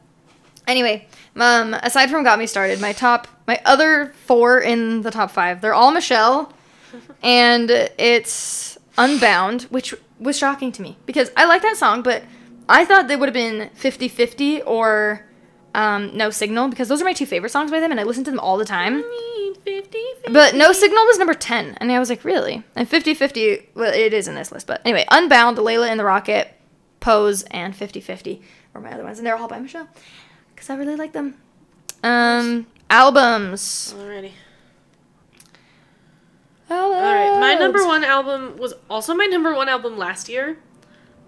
anyway, aside from Got Me Started, my other 4 in the top 5, they're all Michelle, and it's Unbound, which was shocking to me, because I like that song, but I thought they would have been 50/50 or No Signal, because those are my 2 favorite songs by them, and I listen to them all the time. 50. But No Signal was number 10, and I was like, really? And 50/50, well, it is in this list, but anyway, Unbound, Layla and the Rocket, Pose, and 50/50 were my other ones, and they're all by Michelle, because I really like them. Albums. Alrighty. Alright, my number 1 album was also my number 1 album last year.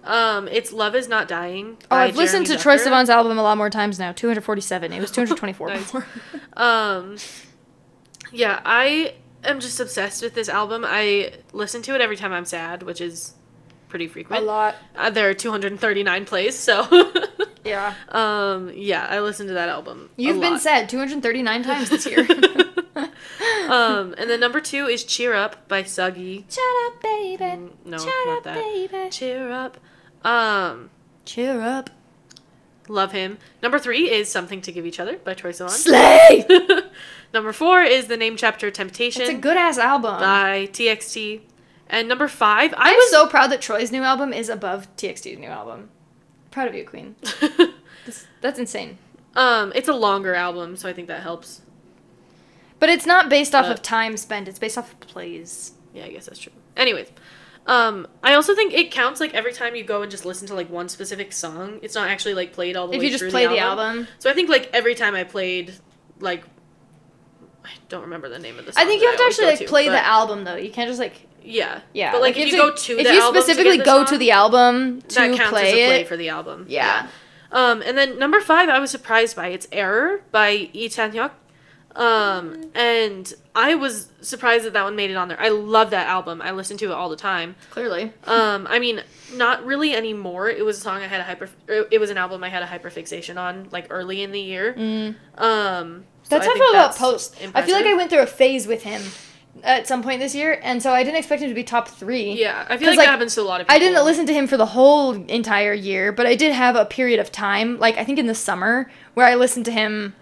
It's Love Is Not Dying. Oh, I've listened to Troye Sivan's album a lot more times now. 247. It was 224 Nice. before. Yeah, I am just obsessed with this album. I listen to it every time I'm sad, which is pretty frequent. A lot. There are 239 plays, so Yeah. yeah, I listened to that album. You've been sad 239 times this year. And then number 2 is Cheer Up by Suggy. Shut up, baby. No, Shut not up, that. baby. Cheer Up. Cheer up. Love him. Number 3 is Something to Give Each Other by Troye Sivan. Slay! Number 4 is the name chapter Temptation. It's a good ass album. By TXT. And number 5, I'm so proud that Troy's new album is above TXT's new album. Proud of you, Queen. That's insane. It's a longer album, so I think that helps. But it's not based off of time spent. It's based off of plays. Yeah, I guess that's true. Anyways, I also think it counts, like, every time you go and just listen to, like, one specific song. It's not actually, like, played all the way through the album. If you just play the album. So I think, like, every time I played, like, I don't remember the name of the song. I think you have to actually, like, play the album, though. You can't just, like... Yeah. Yeah. But, like, if you go to the album, if you specifically go to the album to play it... That counts as a play for the album. Yeah. And then number 5, I was surprised by. It's Error by Lee Chan-hyuk. And I was surprised that one made it on there. I love that album. I listen to it all the time. Clearly. I mean, not really anymore. It was a song it was an album I had a hyperfixation on, like, early in the year. That's how I feel about Post. Impressive. I feel like I went through a phase with him at some point this year, and so I didn't expect him to be top 3. Yeah, I feel like that happens to a lot of people. I didn't listen to him for the whole entire year, but I did have a period of time, like, I think in the summer, where I listened to him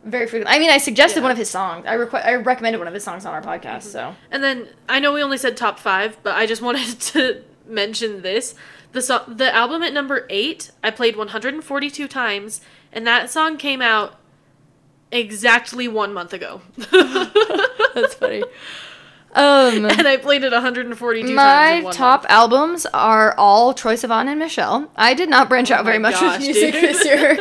very frequently. I mean, I suggested one of his songs. I recommended one of his songs on our podcast, so. And then, I know we only said top 5, but I just wanted to mention this. The album at number 8, I played 142 times, and that song came out exactly 1 month ago. That's funny. And I played it 142 times My in 1 top month. albums are all Troye Sivan and Michelle. I did not branch out very much with music this year.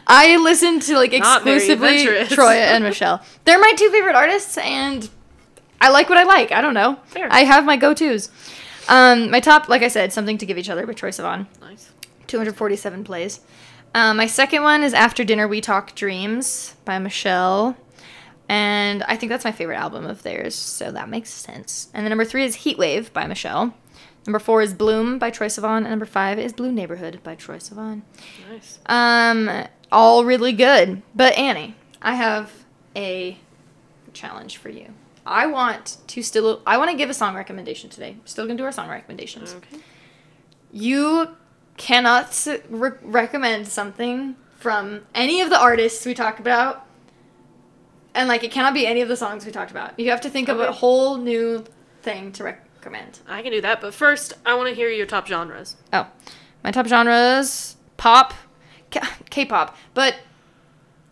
I listened to, like, exclusively Troye and Michelle. They're my 2 favorite artists, and I like what I like. I don't know. Fair. I have my go-tos. My top, like I said, Something to Give Each Other by Troye Sivan. Nice. 247 plays. My second one is After Dinner We Talk Dreams by Michelle. And I think that's my favorite album of theirs, so that makes sense. And then number 3 is Heatwave by Michelle. Number 4 is Bloom by Troye Sivan. And number 5 is Blue Neighborhood by Troye Sivan. Nice. All really good. But Annie, I have a challenge for you. I want to give a song recommendation today. Still gonna do our song recommendations. Okay. You cannot recommend something from any of the artists we talk about. And, like, it cannot be any of the songs we talked about. You have to think of a whole new thing to recommend. I can do that, but first, I want to hear your top genres. Oh. My top genres, pop, K-pop. But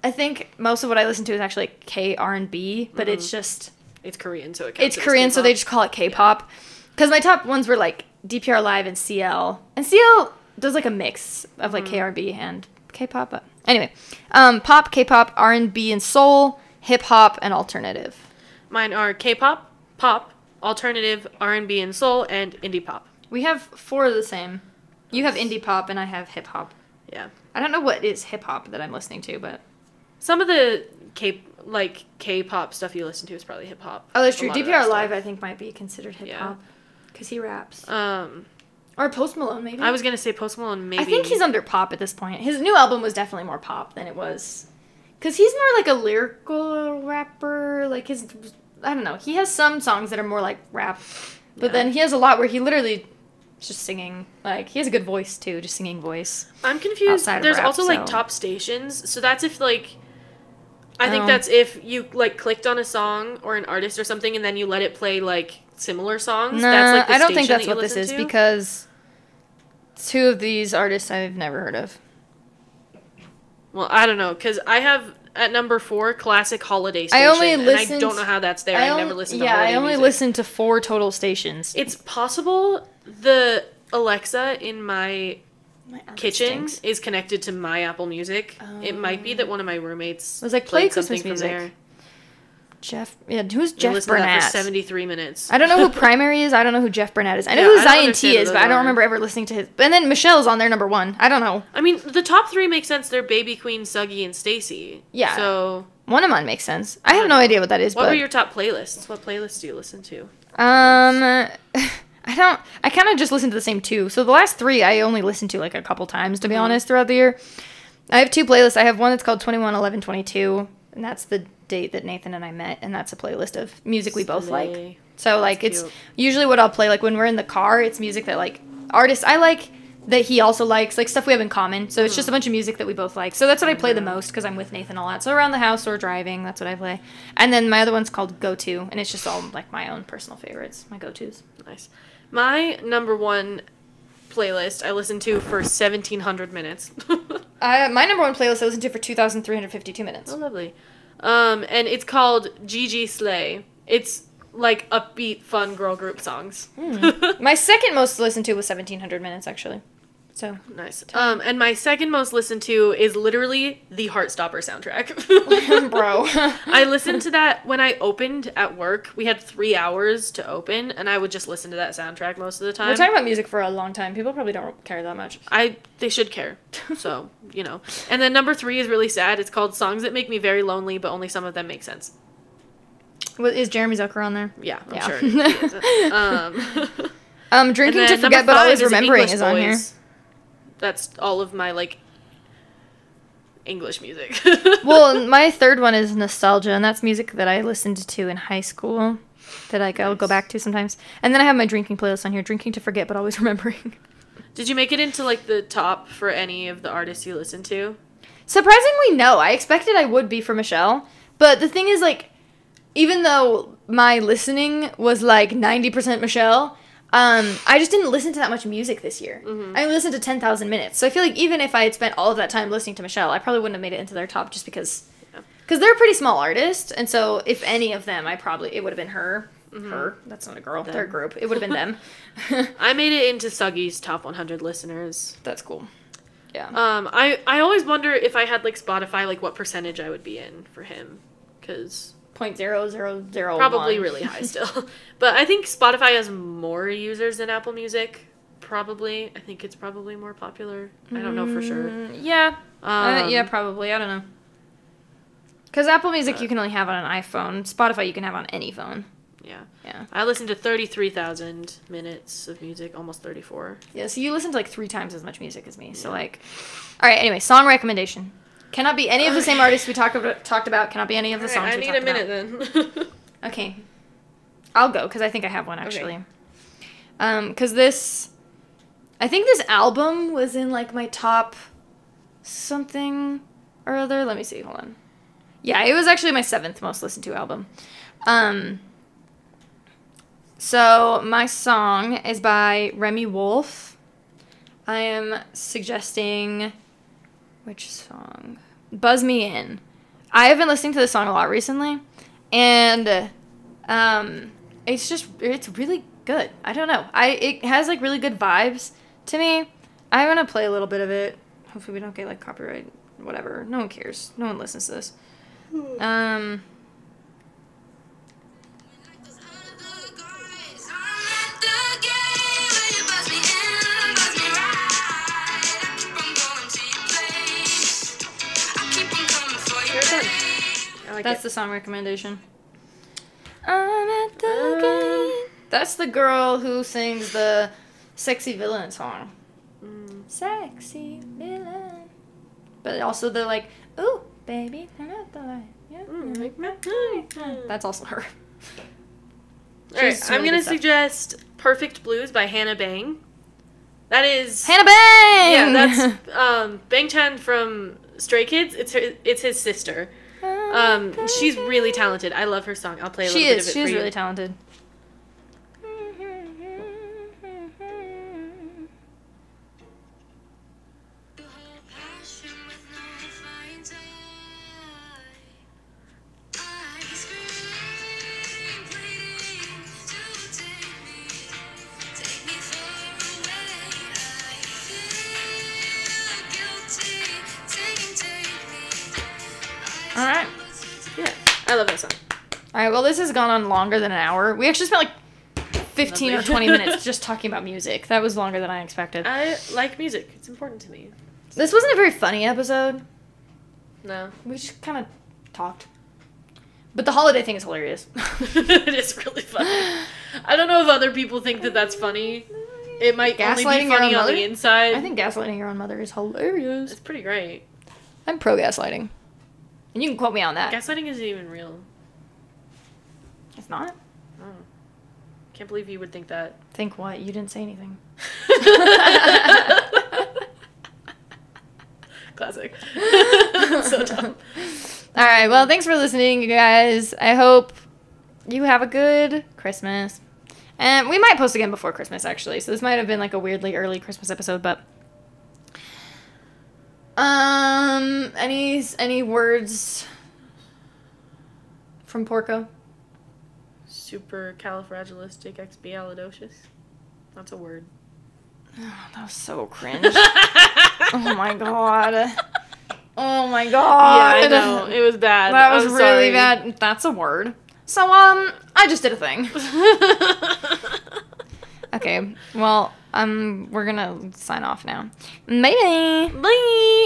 I think most of what I listen to is actually like K-R&B, but it's just... It's Korean, so it counts. It's Korean, so they just call it K-pop. Because my top ones were, like, DPR Live and CL. And CL does, like, a mix of, like, K-R&B and K-pop. But anyway, pop, K-pop, R&B, and soul... hip-hop, and alternative. Mine are K-pop, pop, alternative, R&B and soul, and indie pop. We have 4 of the same. You have indie pop, and I have hip-hop. Yeah. I don't know what is hip-hop that I'm listening to, but... Some of the K-pop stuff you listen to is probably hip-hop. Oh, that's true. DPR Live, I think, might be considered hip-hop. Because he raps. Or Post Malone, maybe? I was going to say Post Malone, maybe. I think he's under pop at this point. His new album was definitely more pop than it was... Because he's more like a lyrical rapper, like I don't know, he has some songs that are more like rap, but then he has a lot where he literally is just singing, like, he has a good voice too, just singing voice. I'm confused, there's rap, also, like, top stations, so that's if, like, I think that's if you, like, clicked on a song or an artist or something and then you let it play, like, similar songs. Nah, that's, like, the I don't think that's that what this is, to. because 2 of these artists I've never heard of. Well, I don't know, because I have, at number 4, Classic Holiday Station, and I don't know how that's there. I never listened to holiday music. Yeah, I only listened to 4 total stations. It's possible the Alexa in my kitchen is connected to my Apple Music. It might be that one of my roommates was like, play played Christmas something music. From there. Who's Jeff Burnett? For 73 minutes. I don't know who Primary is. I don't know who Jeff Burnett is. I know who Zion T is, but I don't remember ever listening to his. And then Michelle's on there number 1. I don't know. I mean, the top 3 make sense. They're Baby Queen, Suggy, and Stacy. Yeah. So one of mine makes sense. I have no idea what that is. What were your top playlists? What playlists do you listen to? I kind of just listen to the same 2. So the last 3 I only listened to like a couple times, to be honest, throughout the year. I have 2 playlists. I have one that's called 21-11-22, and that's the date that Nathan and I met, and that's a playlist of music we both like. So, like, it's usually what I'll play, like, when we're in the car, it's music that, like, artists I like that he also likes, like, stuff we have in common. So it's just a bunch of music that we both like. So that's what I play the most, because I'm with Nathan a lot. So around the house or driving, that's what I play. And then my other one's called Go-To, and it's just all, like, my own personal favorites, my go-tos. Nice. My number 1 playlist I listen to for 1,700 minutes. My number 1 playlist I listen to for 2,352 minutes. Oh, lovely. And it's called Gigi Slay. It's like upbeat, fun girl group songs. My second most listened to was 1700 Minutes, actually. So nice. And my second most listened to is literally the Heartstopper soundtrack. Bro. I listened to that when I opened at work. We had 3 hours to open, and I would just listen to that soundtrack most of the time. We're talking about music for a long time. People probably don't care that much. They should care. So, you know. And then number 3 is really sad. It's called Songs That Make Me Very Lonely, but only some of them make sense. Is Jeremy Zucker on there? Yeah, I'm sure. He is. Drinking to Forget But Always Remembering is on here. That's all of my, like, English music. Well, my third one is Nostalgia, and that's music that I listened to in high school that I'll go back to sometimes. And then I have my drinking playlist on here, Drinking to Forget But Always Remembering. Did you make it into, like, the top for any of the artists you listen to? Surprisingly, no. I expected I would be for Michelle. But the thing is, like, even though my listening was, like, 90% Michelle... I just didn't listen to that much music this year. Mm-hmm. I listened to 10,000 Minutes. So I feel like even if I had spent all of that time listening to Michelle, I probably wouldn't have made it into their top just because they're a pretty small artist. And so if any of them, it would have been her. Mm-hmm. Her. That's not a girl. Them. They're a group. It would have been them. I made it into Suggy's top 100 listeners. That's cool. Yeah. I always wonder if I had, like, Spotify, like, what percentage I would be in for him. Because... 0.0001. Probably really high still. But I think Spotify has more users than Apple Music. Probably. I think it's probably more popular. I don't know for sure. Yeah. Yeah, probably. I don't know. Because Apple Music you can only have on an iPhone. Spotify you can have on any phone. Yeah. Yeah. I listened to 33,000 minutes of music, almost 34. Yeah, so you listen to like 3 times as much music as me. Yeah. So like... Alright, anyway, song recommendation. Cannot be any of the same artists we talked about. Cannot be any of the songs we talked about. I need a minute then. Okay. I'll go, because I think I have one, actually. Because this... I think this album was in, like, my top something or other. Let me see. Hold on. Yeah, it was actually my 7th most listened to album. So, my song is by Remy Wolf. I am suggesting... Which song? Buzz Me In. I have been listening to this song a lot recently, and it's really good. I don't know. It has like really good vibes to me. I'm gonna play a little bit of it. Hopefully we don't get like copyright, whatever. No one cares. No one listens to this. That's the song recommendation. I'm at the game. That's the girl who sings the Sexy Villain song. Sexy Villain. But also the like, ooh, baby, turn out the light. Yeah. That's also her. Alright, I'm going to suggest Perfect Blues by Hannah Bang. That is... Hannah Bang! Yeah, that's Bang Chan from Stray Kids. It's his sister. She's really talented. I love her song. I'll play a little bit of it for you. She's really talented. Alright. Yeah, I love that song. Alright, well, this has gone on longer than an hour. We actually spent like 15 or 20 minutes just talking about music. That was longer than I expected. I like music. It's important to me. This wasn't a very funny episode. No. We just kind of talked. But the holiday thing is hilarious. It is really funny. I don't know if other people think that that's funny. It might only be funny on the inside. I think gaslighting your own mother is hilarious. It's pretty great. I'm pro gaslighting. And you can quote me on that. Gaslighting isn't even real. It's not? Oh. Can't believe you would think that. Think what? You didn't say anything. Classic. So dumb. Alright, well, thanks for listening, you guys. I hope you have a good Christmas. And we might post again before Christmas, actually. So this might have been like a weirdly early Christmas episode, but... Any words from Porco? Supercalifragilisticexpialidocious. That's a word. Oh, that was so cringe. Oh my god. Oh my god. Yeah, I know. It was bad. That was really bad. That's a word. So, I just did a thing. Okay, well, we're gonna sign off now. Bye. Bye.